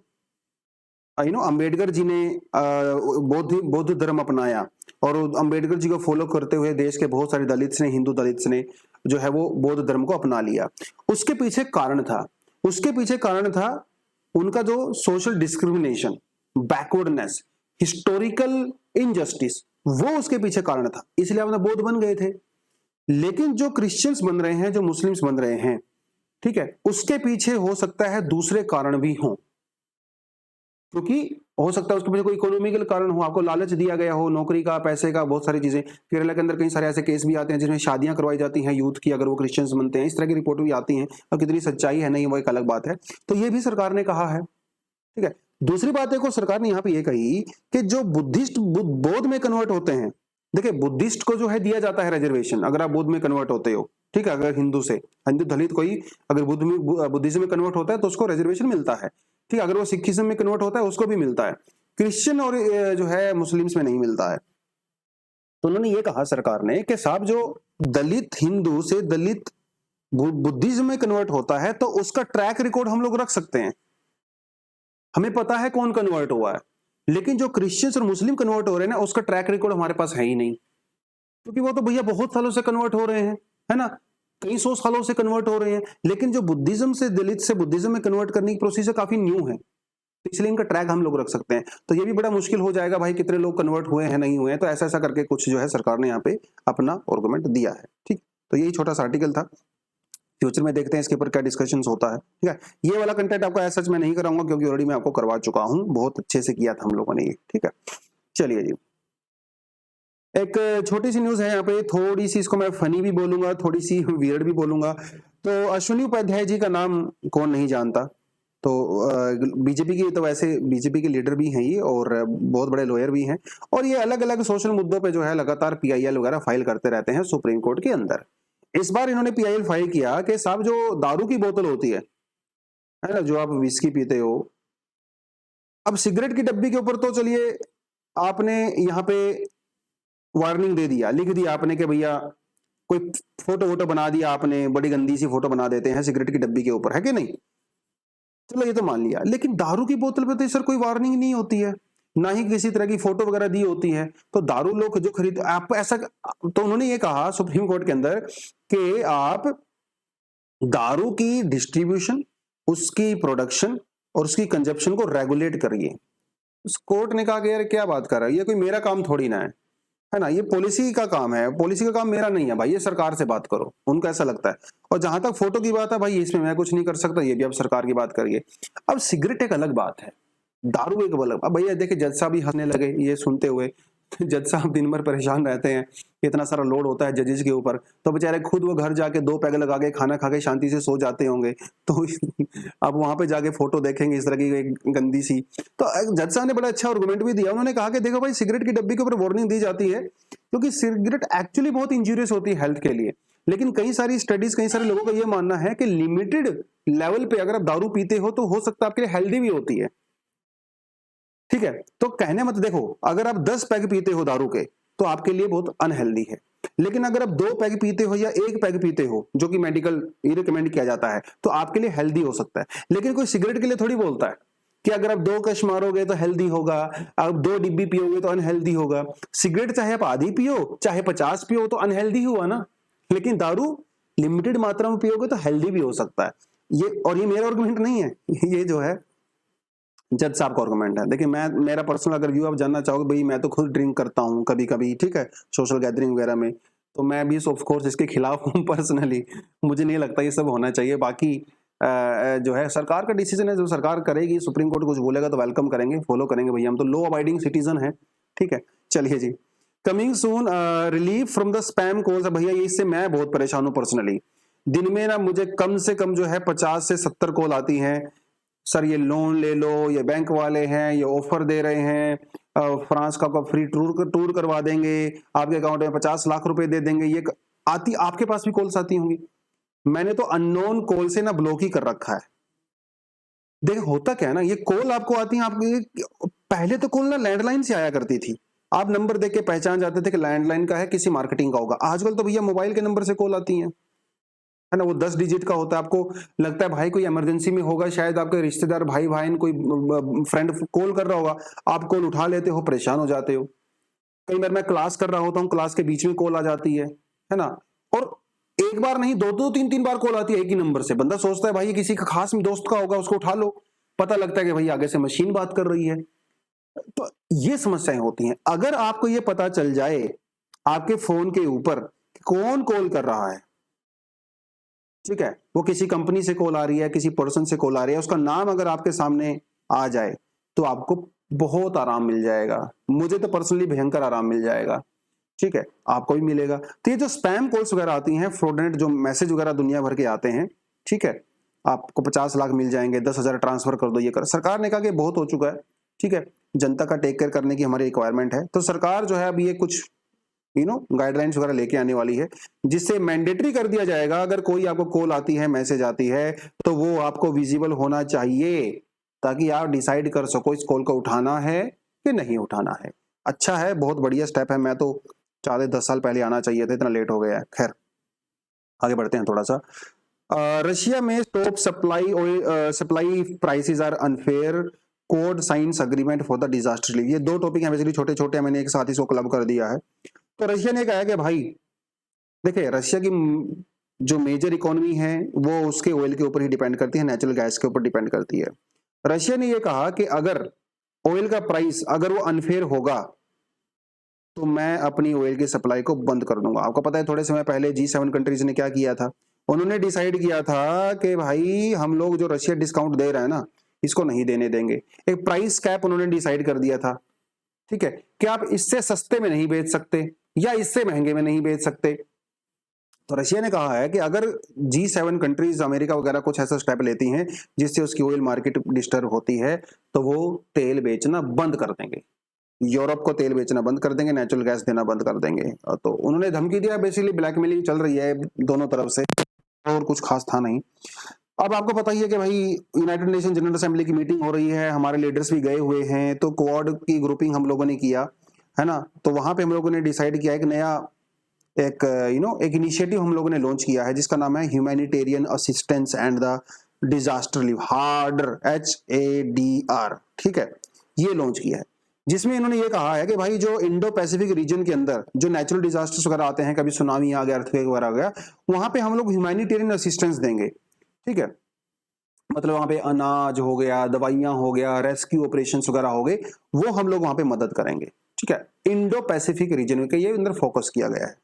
अंबेडकर जी ने बौद्ध धर्म अपनाया, और अंबेडकर जी को फॉलो करते हुए देश के बहुत सारे दलित ने, हिंदू दलित ने जो है वो बौद्ध धर्म को अपना लिया। उसके पीछे कारण था उनका जो social discrimination, backwardness, historical injustice, वो उसके पीछे कारण था, इसलिए अपना बौद्ध बन गए थे। लेकिन जो क्रिश्चियंस बन रहे हैं, जो मुस्लिम्स बन रहे हैं, ठीक है, उसके पीछे हो सकता है दूसरे कारण भी हों, क्योंकि हो सकता है उसके पीछे कोई इकोनॉमिकल कारण हो, आपको लालच दिया गया हो, नौकरी का, पैसे का, बहुत सारी चीजें। केरला के अंदर कई सारे ऐसे केस भी आते हैं जिसमें शादियां करवाई जाती हैं यूथ की, अगर वो क्रिश्चियंस बनते हैं, इस तरह की रिपोर्ट भी आती हैं, और कितनी सच्चाई है नहीं वो एक अलग बात है। तो ये भी सरकार ने कहा है। ठीक है, दूसरी बात देखो, सरकार ने यहाँ पे ये कही कि जो बुद्धिस्ट बौद्ध में कन्वर्ट होते हैं, देखिए बुद्धिस्ट को जो है दिया जाता है रिजर्वेशन, अगर आप बुद्ध में कन्वर्ट होते हो। ठीक है, अगर हिंदू दलित कोई अगर बुद्धिज्म में कन्वर्ट होता है तो उसको रिजर्वेशन मिलता है। ठीक है, अगर वो सिखिज्म में कन्वर्ट होता है उसको भी मिलता है। क्रिश्चियन और जो है मुस्लिम्स में नहीं मिलता है। तो उन्होंने ये कहा सरकार ने कि साहब जो दलित हिंदू से दलित बुद्धिज्म में कन्वर्ट होता है तो उसका ट्रैक रिकॉर्ड हम लोग रख सकते हैं, हमें पता है कौन कन्वर्ट हुआ है। लेकिन जो क्रिश्चियंस और मुस्लिम कन्वर्ट हो रहे हैं ना, उसका ट्रैक रिकॉर्ड हमारे पास है ही नहीं, क्योंकि वो तो भैया बहुत सालों से कन्वर्ट हो रहे हैं, है ना, कई 100 सालों से कन्वर्ट हो रहे हैं। लेकिन जो बुद्धिज्म से दलित से बुद्धिज्म में कन्वर्ट करने की प्रोसीजर काफी न्यू है, तो इसलिए इनका ट्रैक हम लोग रख सकते हैं। तो ये भी बड़ा मुश्किल हो जाएगा भाई, कितने लोग कन्वर्ट हुए हैं नहीं हुए हैं। तो ऐसा करके कुछ जो है सरकार ने यहाँ पे अपना आर्गुमेंट दिया है। ठीक, तो यही छोटा सा आर्टिकल था। फ्यूचर में देखते हैं इसके ऊपर क्या डिस्कशंस होता है, ठीक है। ये वाला कंटेंट आपका सच में नहीं कराऊंगा क्योंकि ऑलरेडी मैं आपको करवा चुका हूं, बहुत अच्छे से किया था हम लोगों ने ये, ठीक है। चलिए जी, एक छोटी सी न्यूज है यहाँ पे, थोड़ी सी इसको मैं फनी भी बोलूंगा, थोड़ी सी वियर्ड भी बोलूंगा। तो अश्विनी उपाध्याय जी का नाम कौन नहीं जानता। तो बीजेपी की, तो वैसे बीजेपी के लीडर भी हैं ये और बहुत बड़े लॉयर भी हैं, और ये अलग अलग सोशल मुद्दों पे जो है लगातार पीआईएल वगैरह फाइल करते रहते हैं सुप्रीम कोर्ट के अंदर। इस बार इन्होंने पीआईएल फाइल किया कि साहब जो दारू की बोतल होती है ना, जो आप विस्की पीते हो, अब सिगरेट की डब्बी के ऊपर तो चलिए आपने यहाँ पे वार्निंग दे दिया, लिख दिया आपने कि भैया कोई फोटो वोटो बना दिया आपने, बड़ी गंदी सी फोटो बना देते हैं सिगरेट की डब्बी के ऊपर, है कि नहीं, चलो ये तो मान लिया। लेकिन दारू की बोतल पे तो सर कोई वार्निंग नहीं होती है, ना ही किसी तरह की फोटो वगैरह दी होती है। तो दारू लोग जो खरीद, आप ऐसा, तो उन्होंने ये कहा सुप्रीम कोर्ट के अंदर कि आप दारू की डिस्ट्रीब्यूशन, उसकी प्रोडक्शन और उसकी कंजप्शन को रेगुलेट करिए। उस कोर्ट ने कहा कि यार क्या बात कर रहा है, ये कोई मेरा काम थोड़ी ना है ना, ये पॉलिसी का काम है, पॉलिसी का काम मेरा नहीं है भाई, ये सरकार से बात करो, उनको ऐसा लगता है। और जहां तक फोटो की बात है भाई, इसमें मैं कुछ नहीं कर सकता, ये भी अब सरकार की बात करिए। अब सिगरेट एक अलग बात है, दारू एक अलग। अब भैया देखिए जज साहब भी हंसने लगे ये सुनते हुए। जज साहब दिन भर परेशान रहते हैं, इतना सारा लोड होता है जजेस के ऊपर, तो बेचारे खुद वो घर जाके 2 पैग लगा के खाना खा के शांति से सो जाते होंगे। तो अब वहां पे जाके फोटो देखेंगे इस तरह की एक गंदी सी। तो जज साहब ने बड़ा अच्छा आर्गुमेंट भी दिया, उन्होंने कहा कि देखो भाई सिगरेट की डब्बी के ऊपर वार्निंग दी जाती है क्योंकि सिगरेट एक्चुअली बहुत इंजूरियस होती है हेल्थ के लिए। लेकिन कई सारी स्टडीज, कई सारे लोगों का यह मानना है कि लिमिटेड लेवल पे अगर आप दारू पीते हो तो हो सकता है आपके लिए हेल्दी भी होती है, ठीक है। तो कहने मत, देखो अगर आप 10 पैग पीते हो दारू के तो आपके लिए बहुत अनहेल्दी है, लेकिन अगर आप 2 पैग पीते हो या 1 पैग पीते हो जो कि मेडिकल रिकमेंड किया जाता है तो आपके लिए हेल्दी हो सकता है। लेकिन कोई सिगरेट के लिए थोड़ी बोलता है कि अगर आप 2 कश मारोगे तो हेल्दी होगा, आप 2 डिब्बी पियोगे तो अनहेल्दी होगा। सिगरेट चाहे आप आधी पियो चाहे 50 पियो तो अनहेल्दी हुआ ना, लेकिन दारू लिमिटेड मात्रा में पियोगे तो हेल्दी भी हो सकता है। ये, और ये मेरा आर्गुमेंट नहीं है, ये जो है जज साहब का आर्गुमेंट है। देखिए मैं, मेरा पर्सनल अगर व्यू आप जानना चाहोगे, भाई मैं तो खुद ड्रिंक करता हूँ कभी कभी, ठीक है, सोशल गैदरिंग वगैरह में, तो मैं भी ऑफ कोर्स इसके खिलाफ हूँ पर्सनली, मुझे नहीं लगता ये सब होना चाहिए। बाकी जो है सरकार का डिसीजन है, जो सरकार करेगी, सुप्रीम कोर्ट कुछ बोलेगा तो वेलकम करेंगे, फॉलो करेंगे भैया, हम तो लॉ अबाइडिंग सिटीजन है, ठीक है। चलिए जी, coming soon relief from the spam calls. भैया ये इससे मैं बहुत परेशान हूँ पर्सनली, दिन में ना मुझे कम से कम जो है 50 से 70 कॉल आती हैं, सर ये लोन ले लो, ये बैंक वाले हैं, ये ऑफर दे रहे हैं, फ्रांस का आपका फ्री टूर करवा देंगे, आपके अकाउंट में 50 लाख रुपए दे देंगे। ये आती, आपके पास भी कॉल्स आती होंगी। मैंने तो अननोन कॉल से ना ब्लॉक ही कर रखा है। देखो होता क्या है ना, ये कॉल आपको आती है, आपके पहले तो कॉल ना लैंडलाइन से आया करती थी, आप नंबर देख के पहचान जाते थे कि लैंडलाइन का है, किसी मार्केटिंग का होगा। आजकल तो भैया मोबाइल के नंबर से कॉल आती है ना, वो 10 डिजिट का होता है। आपको लगता है भाई कोई इमरजेंसी में होगा, शायद आपके रिश्तेदार भाई भाई कोई फ्रेंड कॉल कर रहा होगा, आप कॉल उठा लेते हो, परेशान हो जाते हो। कई बार मैं क्लास कर रहा होता हूँ, क्लास के बीच में कॉल आ जाती है ना, और एक बार नहीं 2-2 3-3 बार कॉल आती है एक ही नंबर से। बंदा सोचता है भाई ये किसी का खास दोस्त का होगा, उसको उठा लो, पता लगता है कि भाई आगे से मशीन बात कर रही है। तो ये समस्याएं होती हैं। अगर आपको ये पता चल जाए आपके फोन के ऊपर कौन कॉल कर रहा है, ठीक है, वो किसी कंपनी से कॉल आ रही है, किसी पर्सन से कॉल आ रही है, उसका नाम अगर आपके सामने आ जाए तो आपको बहुत आराम मिल जाएगा। मुझे तो पर्सनली भयंकर आराम मिल जाएगा, ठीक है, आपको भी मिलेगा। तो ये जो स्पैम कॉल्स वगैरह आती हैं, फ्रॉडनेट जो मैसेज वगैरह दुनिया भर के आते हैं, ठीक है, आपको 50 लाख मिल जाएंगे, 10,000 ट्रांसफर कर दो, ये कर। सरकार ने कहा कि बहुत हो चुका है, ठीक है, जनता का टेक केयर करने की हमारी रिक्वायरमेंट है। तो सरकार जो है अभी ये कुछ गाइडलाइंस वगैरह लेके आने वाली है, जिससे मैंडेटरी कर दिया जाएगा, अगर कोई आपको कॉल आती है, मैसेज आती है, तो वो आपको विजिबल होना चाहिए, ताकि आप डिसाइड कर सको इस कॉल को उठाना है कि नहीं उठाना है। अच्छा है, बहुत बढ़िया स्टेप है। मैं तो चाहते 10 साल पहले आना चाहिए था, इतना लेट हो गया है। खैर आगे बढ़ते हैं थोड़ा सा। रशिया में stop supply prices are unfair, code science agreement for the disaster relief. ये 2 टॉपिक हैं, बेसिकली छोटे छोटे, मैंने एक साथ इसको क्लब कर दिया है। तो रशिया ने कहा कि भाई देखिए, रशिया की जो मेजर इकोनॉमी है वो उसके ऑयल के ऊपर ही डिपेंड करती है, नेचुरल गैस के ऊपर डिपेंड करती है। रशिया ने ये कहा कि अगर ऑयल का प्राइस अगर वो अनफेयर होगा तो मैं अपनी ऑयल की सप्लाई को बंद कर दूंगा। आपको पता है थोड़े समय पहले G7 कंट्रीज ने क्या किया था, उन्होंने डिसाइड किया था कि भाई हम लोग जो रशिया डिस्काउंट दे रहा है ना, इसको नहीं देने देंगे। एक प्राइस कैप उन्होंने डिसाइड कर दिया था, ठीक है, कि आप इससे सस्ते में नहीं बेच सकते या इससे महंगे में नहीं बेच सकते। तो रशिया ने कहा है कि अगर G7 कंट्रीज अमेरिका वगैरह कुछ ऐसा स्टेप लेती हैं जिससे उसकी ऑयल मार्केट डिस्टर्ब होती है, तो वो तेल बेचना बंद कर देंगे, यूरोप को तेल बेचना बंद कर देंगे, नेचुरल गैस देना बंद कर देंगे। तो उन्होंने धमकी दिया, बेसिकली ब्लैकमेलिंग चल रही है दोनों तरफ से, और कुछ खास था नहीं। अब आपको पता ही है कि भाई यूनाइटेड नेशन जनरल असेंबली की मीटिंग हो रही है, हमारे लीडर्स भी गए हुए हैं, तो क्वाड की ग्रुपिंग हम लोगों ने किया है ना। तो वहां पे हम लोगों ने डिसाइड किया एक नया एक इनिशिएटिव हम लोगों ने लॉन्च किया है जिसका नाम है humanitarian assistance and the disaster relief, harder, HADR, ठीक है, ये लॉन्च किया है, जिसमें इन्होंने ये कहा है कि भाई जो इंडो पैसिफिक रीजन के अंदर जो नेचुरल डिजास्टर्स वगैरह आते हैं, कभी सुनामी आ गया, अर्थक्वेक वगैरह आ गया, वहां पे हम लोग ह्यूमैनिटेरियन असिस्टेंस देंगे, ठीक है। मतलब वहां पे अनाज हो गया, दवाइयां हो गया, रेस्क्यू ऑपरेशंस वगैरह हो गए, वो हम लोग वहां पे मदद करेंगे, ठीक है। इंडो पैसिफिक रीजन के ये अंदर फोकस किया गया है।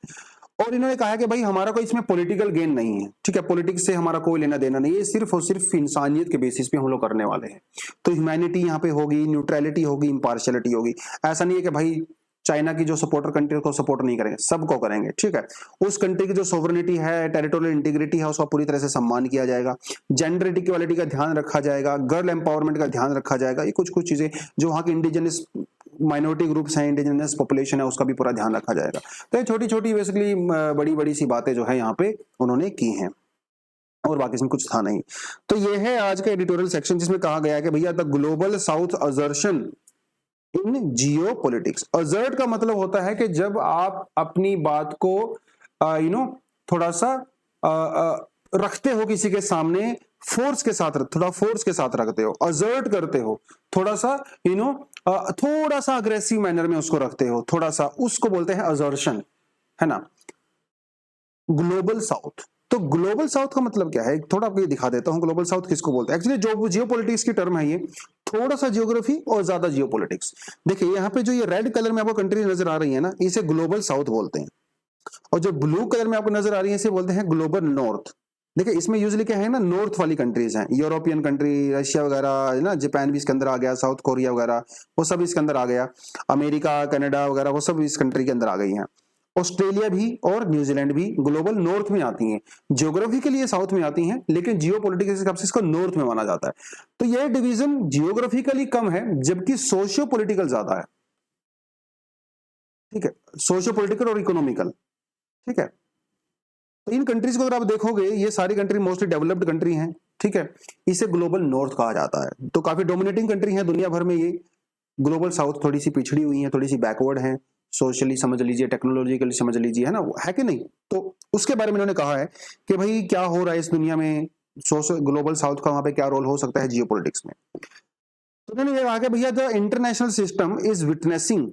और इन्होंने कहा कि भाई हमारा कोई इसमें पॉलिटिकल गेन नहीं है, ठीक है, पॉलिटिक्स से हमारा कोई लेना देना नहीं है, सिर्फ और सिर्फ इंसानियत के बेसिस पे हम लोग करने वाले हैं। तो ह्यूमैनिटी यहाँ पे होगी, न्यूट्रलिटी होगी, इंपार्शियलिटी होगी। ऐसा नहीं है कि भाई चाइना की जो सपोर्टर कंट्री को सपोर्ट नहीं करेंगे, सबको करेंगे, ठीक है। उस कंट्री की जो सोवरेनिटी है, टेरिटोरियल इंटीग्रिटी है, उसका पूरी तरह से सम्मान किया जाएगा, जेंडर इक्वालिटी का ध्यान रखा जाएगा, गर्ल एम्पावरमेंट का ध्यान रखा जाएगा। ये कुछ कुछ चीजें जो वहां के इंडिजिनस माइनॉरिटी ग्रुप्स हैं, इंडिजिनस पॉपुलेशन है, उसका भी पूरा ध्यान रखा जाएगा। तो ये छोटी छोटी बेसिकली बड़ी बड़ी सी बातें जो है यहाँ पे उन्होंने की हैं, और बाकी इसमें कुछ था नहीं। तो ये है आज का एडिटोरियल सेक्शन जिसमें कहा गया है कि भैया the global south assertion in Jio politics. Assert का मतलब होता है कि जब आप अपनी बात को थोड़ा सा रखते हो किसी के सामने, फोर्स के साथ, थोड़ा फोर्स के साथ रखते हो, असर्ट करते हो, थोड़ा सा थोड़ा सा अग्रेसिव मैनर में उसको रखते हो, थोड़ा सा, उसको बोलते हैं असर्शन, है ना। ग्लोबल साउथ, तो ग्लोबल साउथ का मतलब क्या है, थोड़ा आपको ये दिखा देता हूं ग्लोबल साउथ किसको बोलते हैं। एक्चुअली जो जियोपॉलिटिक्स की टर्म है ये, थोड़ा सा जियोग्राफी और ज्यादा जियोपॉलिटिक्स। देखिए यहाँ पे जो ये रेड कलर में आपको कंट्री नजर आ रही है ना, इसे ग्लोबल साउथ बोलते हैं, और जो ब्लू कलर में आपको नजर आ रही है इसे बोलते हैं ग्लोबल नॉर्थ। देखिए इसमें यूजुअली क्या है ना, नॉर्थ वाली कंट्रीज हैं, यूरोपियन कंट्री, रशिया वगैरह है ना, जापान भी इसके अंदर आ गया, साउथ कोरिया वगैरह वो सब इसके अंदर आ गया, अमेरिका, कनाडा वगैरह वो सब इस कंट्री के अंदर आ गई हैं। ऑस्ट्रेलिया भी और न्यूजीलैंड भी ग्लोबल नॉर्थ में आती हैं, ज्योग्राफी के लिए साउथ में आती हैं, लेकिन जियोपॉलिटिक्स के हिसाब से इसको नॉर्थ में माना जाता है। तो यह डिवीजन जियोग्राफिकली कम है, जबकि सोशियो पॉलिटिकल ज्यादा है, ठीक है, सोशियो पॉलिटिकल और इकोनॉमिकल, ठीक है। तो इन कंट्रीज को अगर आप देखोगे, ये सारी कंट्री मोस्टली डेवलप्ड कंट्री हैं, ठीक है, इसे ग्लोबल नॉर्थ कहा जाता है। तो काफी डोमिनेटिंग कंट्री है दुनिया भर में ये। ग्लोबल साउथ थोड़ी सी पिछड़ी हुई है, थोड़ी सी बैकवर्ड है, सोशली समझ लीजिए, टेक्नोलॉजिकली समझ लीजिए, है ना, है कि नहीं। तो उसके बारे में उन्होंने कहा है कि भाई क्या हो रहा है इस दुनिया में, ग्लोबल साउथ का वहां पे क्या रोल हो सकता है जियोपॉलिटिक्स में। तो उन्होंने ये कहा कि भैया the international system is witnessing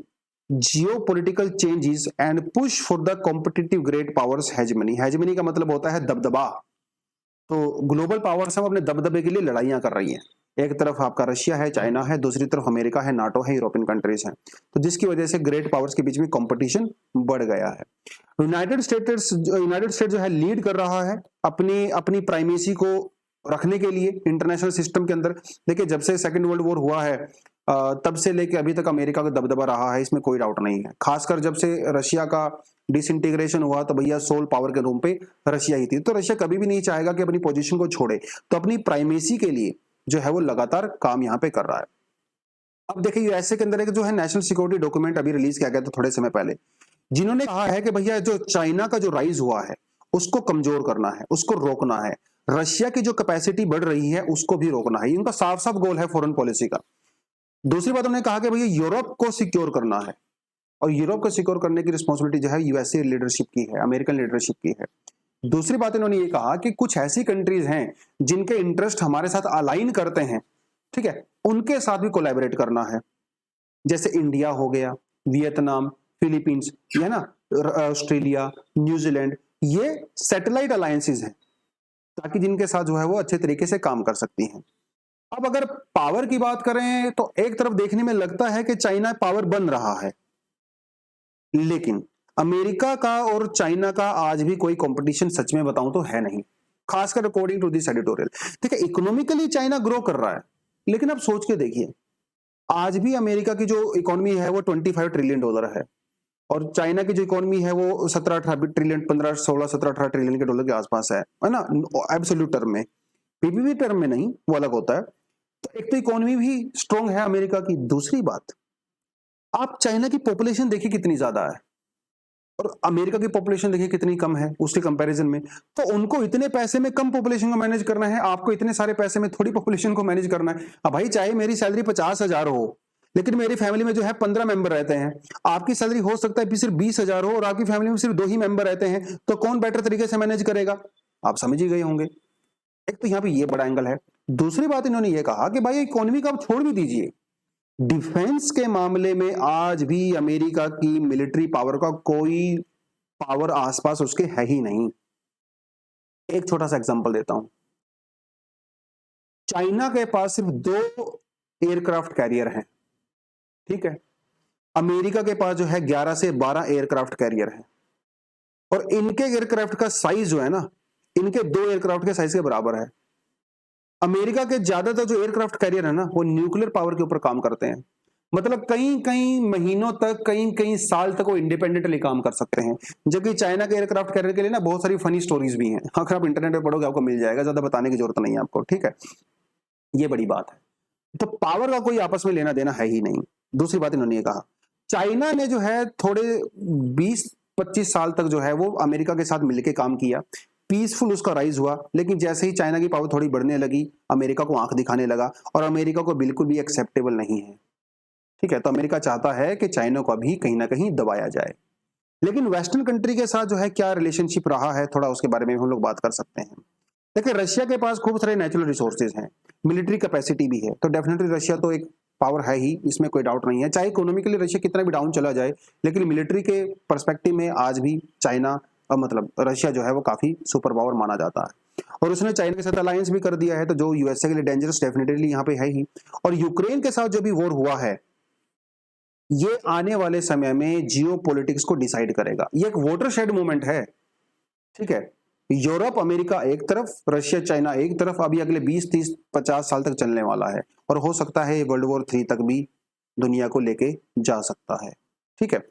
geopolitical changes and push for the competitive great powers hegemony. Hegemony का मतलब होता है दबदबा। तो ग्लोबल पावर्स हम अपने दबदबे के लिए लड़ाइयां कर रही हैं। एक तरफ आपका रशिया है, चाइना है, दूसरी तरफ अमेरिका है, नाटो है, यूरोपियन कंट्रीज हैं। तो जिसकी वजह से ग्रेट पावर्स के बीच में कंपटीशन बढ़ गया है। यूनाइटेड स्टेट जो है लीड कर रहा है अपनी अपनी प्राइमेसी को रखने के लिए इंटरनेशनल सिस्टम के अंदर। देखिए जब से सेकेंड वर्ल्ड वॉर हुआ है तब से लेके अभी तक अमेरिका का दबदबा रहा है, इसमें कोई डाउट नहीं है। खासकर जब से रशिया का डिसइंटीग्रेशन हुआ तो भैया सोल पावर के रूम पे रशिया ही थी। तो रशिया कभी भी नहीं चाहेगा कि अपनी पोजीशन को छोड़े, तो अपनी प्राइमेसी के लिए जो है वो लगातार काम यहाँ पे कर रहा है। अब देखिए यूएसए के अंदर एक जो है नेशनल सिक्योरिटी डॉक्यूमेंट अभी रिलीज किया गया था थोड़े समय पहले, जिन्होंने कहा है कि भैया जो चाइना का जो राइज हुआ है उसको कमजोर करना है, उसको रोकना है, रशिया की जो कैपेसिटी बढ़ रही है उसको भी रोकना है। उनका साफ साफ गोल है फॉरेन पॉलिसी का। दूसरी बात उन्होंने कहा कि भैया यूरोप को सिक्योर करना है, और यूरोप को सिक्योर करने की रिस्पॉन्सिबिलिटी जो है यूएसए लीडरशिप की है, अमेरिकन लीडरशिप की है। दूसरी बात इन्होंने ये कहा कि कुछ ऐसी कंट्रीज हैं जिनके इंटरेस्ट हमारे साथ अलाइन करते हैं, ठीक है, उनके साथ भी कोलैबोरेट करना है, जैसे इंडिया हो गया, वियतनाम, फिलीपींस, ये ना, ऑस्ट्रेलिया, न्यूजीलैंड, ये सैटेलाइट अलायंसेज हैं ताकि जिनके साथ जो है वो अच्छे तरीके से काम कर सकती हैं। अब अगर पावर की बात करें तो एक तरफ देखने में लगता है कि चाइना पावर बन रहा है, लेकिन अमेरिका का और चाइना का आज भी कोई कंपटीशन सच में बताऊं तो है नहीं। खासकर अकॉर्डिंग टू दिस एडिटोरियल। ठीक है, इकोनॉमिकली चाइना ग्रो कर रहा है, लेकिन आप सोच के देखिए, आज भी अमेरिका की जो इकोनॉमी है वो $25 ट्रिलियन है, और चाइना की जो इकोनॉमी है वो 17-18 ट्रिलियन, 15-16-17-18 ट्रिलियन के डॉलर के आसपास है ना, एब्सोल्यूट टर्म में। पीपीपी टर्म में नहीं, वो अलग होता है। तो एक तो इकोनॉमी भी स्ट्रांग है अमेरिका की, दूसरी बात आप चाइना की पॉपुलेशन देखिए कितनी ज्यादा है, और अमेरिका की पॉपुलेशन देखिए कितनी कम है उसके कंपैरिजन में। तो उनको इतने पैसे में कम पॉपुलेशन को मैनेज करना है, आपको इतने सारे पैसे में थोड़ी पॉपुलेशन को मैनेज करना है। अब भाई चाहे मेरी सैलरी 50,000 हो, लेकिन मेरी फैमिली में जो है 15 मेंबर रहते हैं, आपकी सैलरी हो सकता है सिर्फ 20,000 हो और आपकी फैमिली में सिर्फ 2 ही मेंबर रहते हैं, तो कौन बेटर तरीके से मैनेज करेगा? आप समझ ही गए होंगे। एक तो यहाँ पे ये बड़ा एंगल है। दूसरी बात इन्होंने ये कहा कि भाई इकोनॉमी का आप छोड़ भी दीजिए, डिफेंस के मामले में आज भी अमेरिका की मिलिट्री पावर का कोई पावर आसपास उसके है ही नहीं। एक छोटा सा एग्जांपल देता हूं, चाइना के पास सिर्फ 2 एयरक्राफ्ट कैरियर हैं, ठीक है। अमेरिका के पास जो है 11 से 12 एयरक्राफ्ट कैरियर हैं, और इनके एयरक्राफ्ट का साइज जो है ना, इनके 2 एयरक्राफ्ट के साइज के बराबर है। अमेरिका के ज्यादातर जो एयरक्राफ्ट कैरियर है ना, वो न्यूक्लियर पावर के ऊपर काम करते हैं, मतलब कई कई महीनों तक, कई कई साल तक वो इंडिपेंडेंटली काम कर सकते हैं। जबकि चाइना के एयरक्राफ्ट कैरियर के लिए ना बहुत सारी फनी स्टोरीज भी हैं, अगर आप इंटरनेट पर पढ़ोगे आपको मिल जाएगा, ज्यादा बताने की जरूरत नहीं है आपको, ठीक है। ये बड़ी बात है। तो पावर का कोई आपस में लेना देना है ही नहीं। दूसरी बात इन्होंने ये कहा, चाइना ने जो है थोड़े 20-25 साल तक जो है वो अमेरिका के साथ मिलकर काम किया, पीसफुल उसका राइज हुआ, लेकिन जैसे ही चाइना की पावर थोड़ी बढ़ने लगी, अमेरिका को आंख दिखाने लगा, और अमेरिका को बिल्कुल भी एक्सेप्टेबल नहीं है, ठीक है। तो अमेरिका चाहता है कि चाइना को भी कहीं ना कहीं दबाया जाए। लेकिन वेस्टर्न कंट्री के साथ जो है क्या रिलेशनशिप रहा है, थोड़ा उसके बारे में हम लोग बात कर सकते हैं। देखिए, रशिया के पास खूब सारे नेचुरल रिसोर्सेज हैं, मिलिट्री कैपेसिटी भी है, तो डेफिनेटली रशिया तो एक पावर है ही, इसमें कोई डाउट नहीं है। चाहे इकोनॉमिकली रशिया कितना भी डाउन चला जाए, लेकिन मिलिट्री के पर्सपेक्टिव में आज भी चाइना मतलब रशिया जो है वो काफी सुपर पावर माना जाता है, और उसने चाइना के साथ अलायंस भी कर दिया है, तो जो यूएसए के लिए डेंजरस डेफिनेटली यहाँ पे है ही। और यूक्रेन के साथ जो भी वॉर हुआ है, ये आने वाले समय में जियो पॉलिटिक्स को डिसाइड करेगा। ये एक वाटरशेड मूवमेंट है, ठीक है। यूरोप अमेरिका एक तरफ, रशिया चाइना एक तरफ, अभी अगले 20-30-50 साल तक चलने वाला है, और हो सकता है वर्ल्ड वॉर 3 तक भी दुनिया को लेके जा सकता है, ठीक है।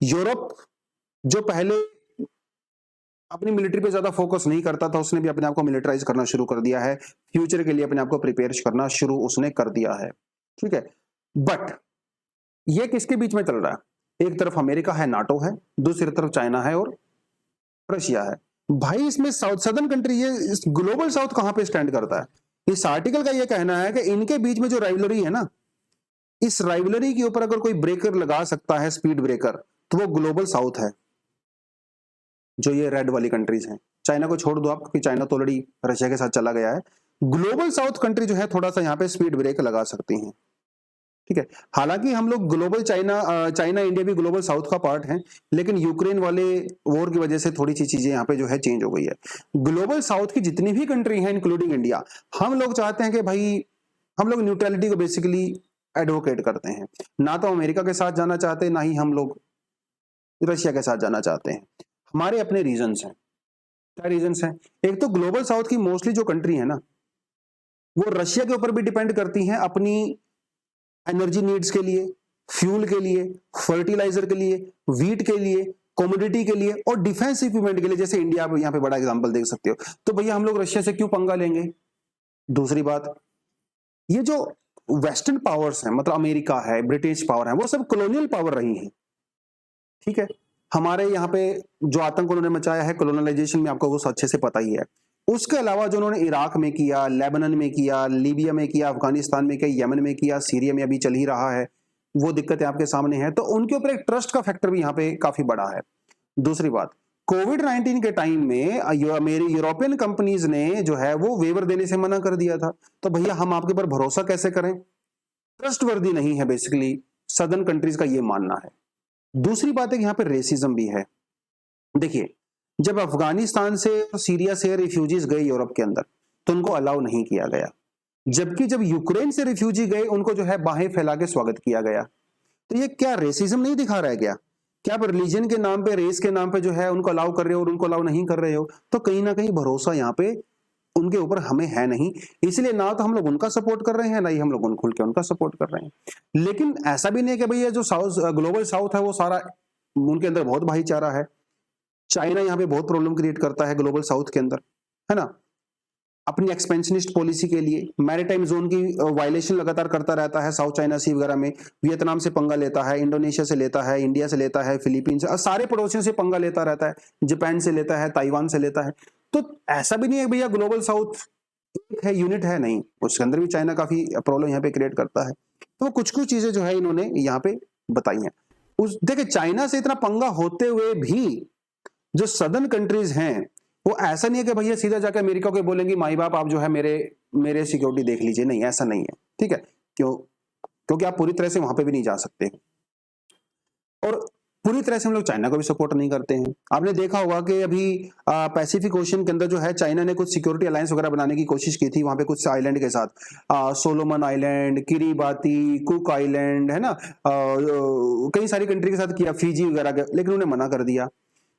यूरोप जो पहले अपनी मिलिट्री पे ज्यादा फोकस नहीं करता था, उसने भी अपने आप को मिलिटराइज करना शुरू कर दिया है, फ्यूचर के लिए अपने आप को प्रिपेयर करना शुरू उसने कर दिया है, ठीक है। बट ये किसके बीच में चल रहा है? एक तरफ अमेरिका है, नाटो है, दूसरी तरफ चाइना है और रशिया है। भाई इसमें साउथ सदर्न कंट्री, ये ग्लोबल साउथ कहां पे स्टैंड करता है? इस आर्टिकल का ये कहना है कि इनके बीच में जो राइवलरी है ना, इस राइवलरी के ऊपर अगर कोई ब्रेकर लगा सकता है, स्पीड ब्रेकर, तो वो ग्लोबल साउथ है, जो ये रेड वाली कंट्रीज हैं। चाइना को छोड़ दो आप, क्योंकि चाइना तो ऑलरेडी रशिया के साथ चला गया है। ग्लोबल साउथ कंट्री जो है थोड़ा सा यहाँ पे स्पीड ब्रेक लगा सकती हैं, ठीक है। हालांकि हम लोग ग्लोबल चाइना इंडिया भी ग्लोबल साउथ का पार्ट है, लेकिन यूक्रेन वाले वॉर की वजह से थोड़ी सी चीजें यहाँ पे जो है चेंज हो गई है। ग्लोबल साउथ की जितनी भी कंट्री हैं इंक्लूडिंग इंडिया, हम लोग चाहते हैं कि भाई हम लोग न्यूट्रलिटी को बेसिकली एडवोकेट करते हैं, ना तो अमेरिका के साथ जाना चाहते, ना ही हम लोग रशिया के साथ जाना चाहते हैं। हमारे अपने रीजंस हैं। क्या रीजंस हैं? एक तो ग्लोबल साउथ की मोस्टली जो कंट्री है ना, वो रशिया के ऊपर भी डिपेंड करती हैं अपनी एनर्जी नीड्स के लिए, फ्यूल के लिए, फर्टिलाइजर के लिए, वीट के लिए, कमोडिटी के लिए और डिफेंस इक्विपमेंट के लिए। जैसे इंडिया आप यहाँ पे बड़ा एग्जांपल देख सकते हो। तो भैया हम लोग रशिया से क्यों पंगा लेंगे? दूसरी बात, ये जो वेस्टर्न पावर्स हैं, मतलब अमेरिका है, ब्रिटिश पावर है, वो सब कॉलोनियल पावर रही हैं, ठीक है। हमारे यहाँ पे जो आतंक उन्होंने मचाया है कॉलोनाइजेशन में, आपको वो अच्छे से पता ही है। उसके अलावा जो उन्होंने इराक में किया, लेबनान में किया, लीबिया में किया, अफगानिस्तान में किया, यमन में किया, सीरिया में अभी चल ही रहा है, वो दिक्कतें आपके सामने हैं। तो उनके ऊपर एक ट्रस्ट का फैक्टर भी यहाँ पे काफी बड़ा है। दूसरी बात, कोविड-19 के टाइम में मेरी यूरोपियन कंपनीज ने जो है वो वेवर देने से मना कर दिया था। तो भैया हम आपके ऊपर भरोसा कैसे करें? ट्रस्ट वर्दी नहीं है, बेसिकली सदर्न कंट्रीज का ये मानना है। दूसरी बात है कि यहाँ पे रेसिज्म भी है। देखिए, जब अफगानिस्तान से और सीरिया से रिफ्यूजीज गए यूरोप के अंदर, तो उनको अलाउ नहीं किया गया, जबकि जब यूक्रेन से रिफ्यूजी गए, उनको जो है बाहें फैला के स्वागत किया गया। तो ये क्या रेसिज्म नहीं दिखा रहा है क्या आप रिलीजन के नाम पे, रेस के नाम पे जो है उनको अलाउ कर रहे हो और उनको अलाउ नहीं कर रहे हो? तो कहीं ना कहीं भरोसा यहाँ पे उनके ऊपर हमें है नहीं, इसलिए ना तो हम लोग उनका सपोर्ट कर रहे हैं, ना ही हम लोग उन खुल के उनका सपोर्ट कर रहे हैं। लेकिन ऐसा भी नहीं है कि भैया जो ग्लोबल साउथ है वो सारा उनके अंदर बहुत भाईचारा है। चाइना यहाँ पे बहुत प्रॉब्लम क्रिएट करता है ग्लोबल साउथ के अंदर, है ना, अपनी एक्सपेंशनिस्ट पॉलिसी के लिए। मैरीटाइम जोन की वायलेशन लगातार करता रहता है साउथ चाइना सी वगैरह में, वियतनाम से पंगा लेता है, इंडोनेशिया से लेता है, इंडिया से लेता है, फिलीपींस से, सारे पड़ोसियों से पंगा लेता रहता है, जापान से लेता है, ताइवान से लेता है। तो ऐसा भी नहीं है भैया ग्लोबल साउथ एक है, यूनिट है, नहीं, उसके अंदर भी चाइना काफी प्रॉब्लम यहाँ पे क्रिएट करता है। तो कुछ कुछ चीजें जो है इन्होंने यहाँ पे बताई हैं। उस देखिए चाइना से इतना पंगा होते हुए भी जो सदर्न कंट्रीज हैं वो ऐसा नहीं है कि भैया सीधा जाकर अमेरिका को बोलेंगे माई बाप आप जो है मेरे मेरे सिक्योरिटी देख लीजिए, नहीं ऐसा नहीं है, ठीक है। क्योंकि आप पूरी तरह से वहां पे भी नहीं जा सकते, और पूरी तरह से हम लोग चाइना को भी सपोर्ट नहीं करते हैं। आपने देखा होगा कि अभी पैसिफिक ओशन के अंदर जो है चाइना ने कुछ सिक्योरिटी अलायंस वगैरह बनाने की कोशिश की थी, वहां पे कुछ आइलैंड के साथ, Solomon island, Kiribati, cook island, है ना, कई सारी कंट्री के साथ किया, फिजी वगैरह, लेकिन उन्हें मना कर दिया,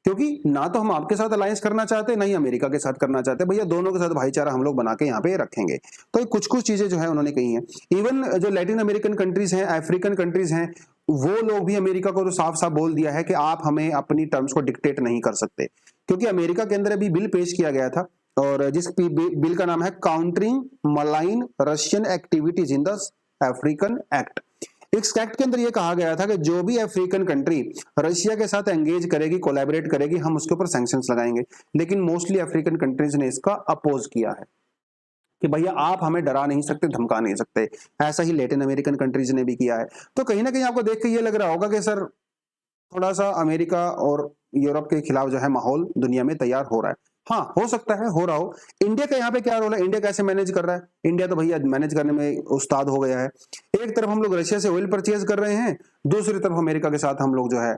क्योंकि ना तो हम आपके साथ अलायंस करना चाहते, ना ही अमेरिका के साथ करना चाहते, भैया दोनों के साथ भाईचारा हम लोग बना के यहाँ पे रखेंगे। तो कुछ कुछ चीजें जो है उन्होंने कही हैं। इवन जो लैटिन अमेरिकन कंट्रीज हैं, अफ्रीकन कंट्रीज हैं, वो लोग भी अमेरिका को तो साफ साफ बोल दिया है कि आप हमें अपनी टर्म्स को डिक्टेट नहीं कर सकते, क्योंकि अमेरिका के अंदर अभी बिल पेश किया गया था, और जिस बिल का नाम है countering malign Russian activities in the African act. इस एक्ट के अंदर यह कहा गया था कि जो भी अफ्रीकन कंट्री रशिया के साथ एंगेज करेगी, कोलैबोरेट करेगी, हम उसके ऊपर सैंक्शंस लगाएंगे। लेकिन मोस्टली अफ्रीकन कंट्रीज ने इसका अपोज किया है कि भैया आप हमें डरा नहीं सकते, धमका नहीं सकते। ऐसा ही लैटिन अमेरिकन कंट्रीज ने भी किया है। तो कहीं ना कहीं आपको देख के ये लग रहा होगा कि सर थोड़ा सा अमेरिका और यूरोप के खिलाफ जो है माहौल दुनिया में तैयार हो रहा है। हाँ, हो सकता है हो रहा हो। इंडिया का यहाँ पे क्या रोल है, इंडिया कैसे मैनेज कर रहा है? इंडिया तो भैया मैनेज करने में उस्ताद हो गया है। एक तरफ हम लोग रशिया से ऑयल परचेज कर रहे हैं, दूसरी तरफ अमेरिका के साथ हम लोग जो है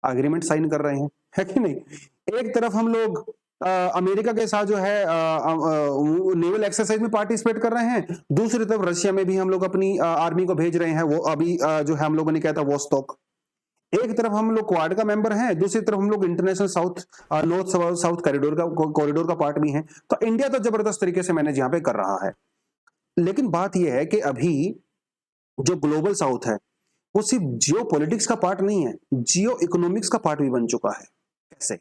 एग्रीमेंट साइन कर रहे हैं, है कि नहीं? एक तरफ हम लोग अमेरिका के साथ जो है नेवल एक्सरसाइज में पार्टिसिपेट कर रहे हैं, दूसरी तरफ रशिया में भी हम लोग अपनी आर्मी को भेज रहे हैं। वो अभी जो है हम लोगों ने कहा था वोस्टॉक। एक तरफ हम लोग क्वाड का मेंबर हैं, दूसरी तरफ हम लोग international south north south corridor का पार्ट भी हैं। तो इंडिया तो जबरदस्त तरीके से मैनेज यहाँ पे कर रहा है। लेकिन बात यह है कि अभी जो ग्लोबल साउथ है वो सिर्फ जियो पॉलिटिक्स का पार्ट नहीं है, जियो इकोनॉमिक्स का पार्ट भी बन चुका है। कैसे?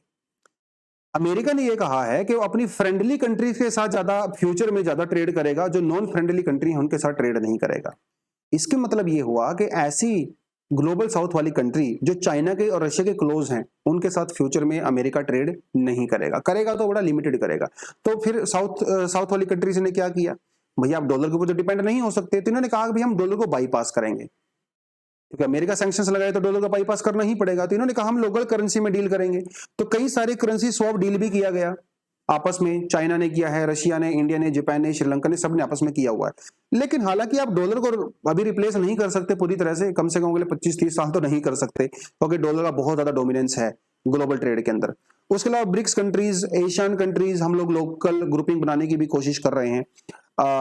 अमेरिका ने यह कहा है कि वो अपनी फ्रेंडली कंट्रीज के साथ ज्यादा फ्यूचर में ज्यादा ट्रेड करेगा, जो नॉन फ्रेंडली कंट्री है उनके साथ ट्रेड नहीं करेगा। इसके मतलब ये हुआ कि ऐसी ग्लोबल साउथ वाली कंट्री जो चाइना के और रशिया के क्लोज हैं, उनके साथ फ्यूचर में अमेरिका ट्रेड नहीं करेगा, करेगा तो बड़ा लिमिटेड करेगा। तो फिर साउथ वाली कंट्रीज ने क्या किया, भैया आप डॉलर के ऊपर तो डिपेंड नहीं हो सकते, तो इन्होंने कहा कि हम डॉलर को बाईपास करेंगे, क्योंकि अमेरिका सैंक्शंस लगाए तो डॉलर का बाईपास करना ही पड़ेगा। तो इन्होंने कहा हम लोकल करेंसी में डील करेंगे। तो कई सारे करेंसी स्वैप डील भी किया गया आपस में, चाइना ने किया है, रशिया ने, इंडिया ने, जापान ने, श्रीलंका ने, सबने आपस में किया हुआ है। लेकिन हालांकि आप डॉलर को अभी रिप्लेस नहीं कर सकते पूरी तरह से, कम से कम अगले 25-30 साल तो नहीं कर सकते, क्योंकि डॉलर का बहुत ज्यादा डोमिनेंस है ग्लोबल ट्रेड के अंदर। उसके अलावा ब्रिक्स कंट्रीज, एशियन कंट्रीज, हम लोग लोकल ग्रुपिंग बनाने की भी कोशिश कर रहे हैं।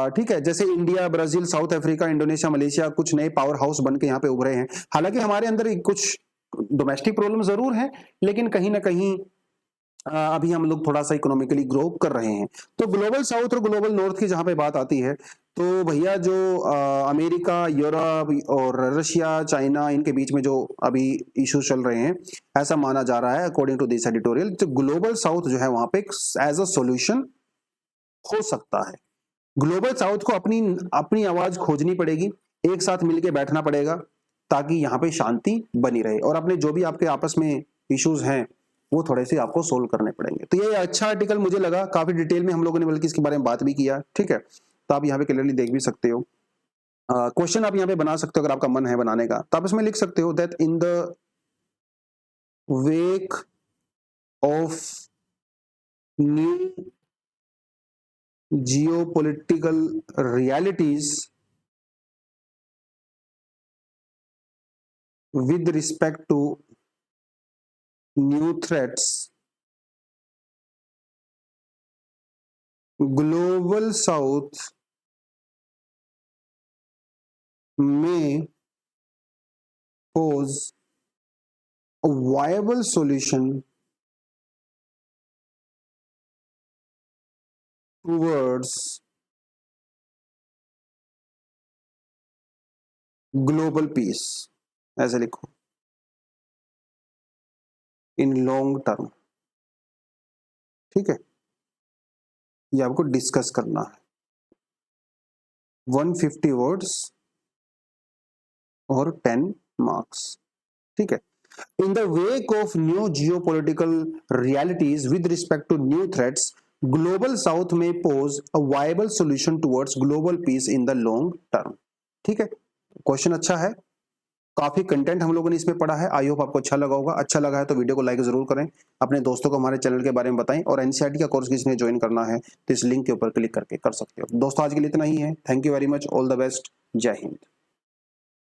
ठीक है, जैसे India, Brazil, south Africa, Indonesia, Malaysia कुछ नए पावर हाउस बन के यहाँ पे उभरे हैं। हालांकि हमारे अंदर कुछ डोमेस्टिक प्रॉब्लम जरूर है, लेकिन कहीं ना कहीं अभी हम लोग थोड़ा सा इकोनॉमिकली ग्रो कर रहे हैं। तो ग्लोबल साउथ और ग्लोबल नॉर्थ की जहां पे बात आती है, तो भैया जो अमेरिका, यूरोप और रशिया, चाइना, इनके बीच में जो अभी इश्यूज चल रहे हैं, ऐसा माना जा रहा है अकॉर्डिंग टू दिस एडिटोरियल, तो ग्लोबल साउथ जो है वहां पे एज अ सॉल्यूशन हो सकता है। ग्लोबल साउथ को अपनी अपनी आवाज खोजनी पड़ेगी, एक साथ मिलकर बैठना पड़ेगा, ताकि यहाँ पे शांति बनी रहे, और अपने जो भी आपके आपस में इश्यूज हैं वो थोड़े से आपको सोल्व करने पड़ेंगे। तो ये अच्छा आर्टिकल मुझे लगा, काफी डिटेल में हम लोगों ने बल्कि इसके बारे में बात भी किया। ठीक है, तो आप यहाँ पे क्लियरली देख भी सकते हो। क्वेश्चन आप यहाँ पे बना सकते हो अगर आपका मन है बनाने का, तो आप इसमें लिख सकते हो that in the wake of new geopolitical realities with respect to new threats, global south may pose a viable solution towards global piece, ऐसे लिखो, इन लॉन्ग टर्म। ठीक है, ये आपको डिस्कस करना है। 150 वर्ड्स और 10 मार्क्स। ठीक है। In the wake of new geopolitical realities with respect to new threats, global south may pose a viable solution towards global peace in the long term। ठीक है, क्वेश्चन अच्छा है, काफी कंटेंट हम लोगों ने इसमें पढ़ा है। आई होप आपको अच्छा लगा होगा। अच्छा लगा है तो वीडियो को लाइक जरूर करें, अपने दोस्तों को हमारे चैनल के बारे में बताएं, और एनसीईआरटी का कोर्स किसी ने ज्वाइन करना है तो इस लिंक के ऊपर क्लिक करके कर सकते हो। दोस्तों आज के लिए इतना ही है। Thank you very much, all the best, जय हिंद।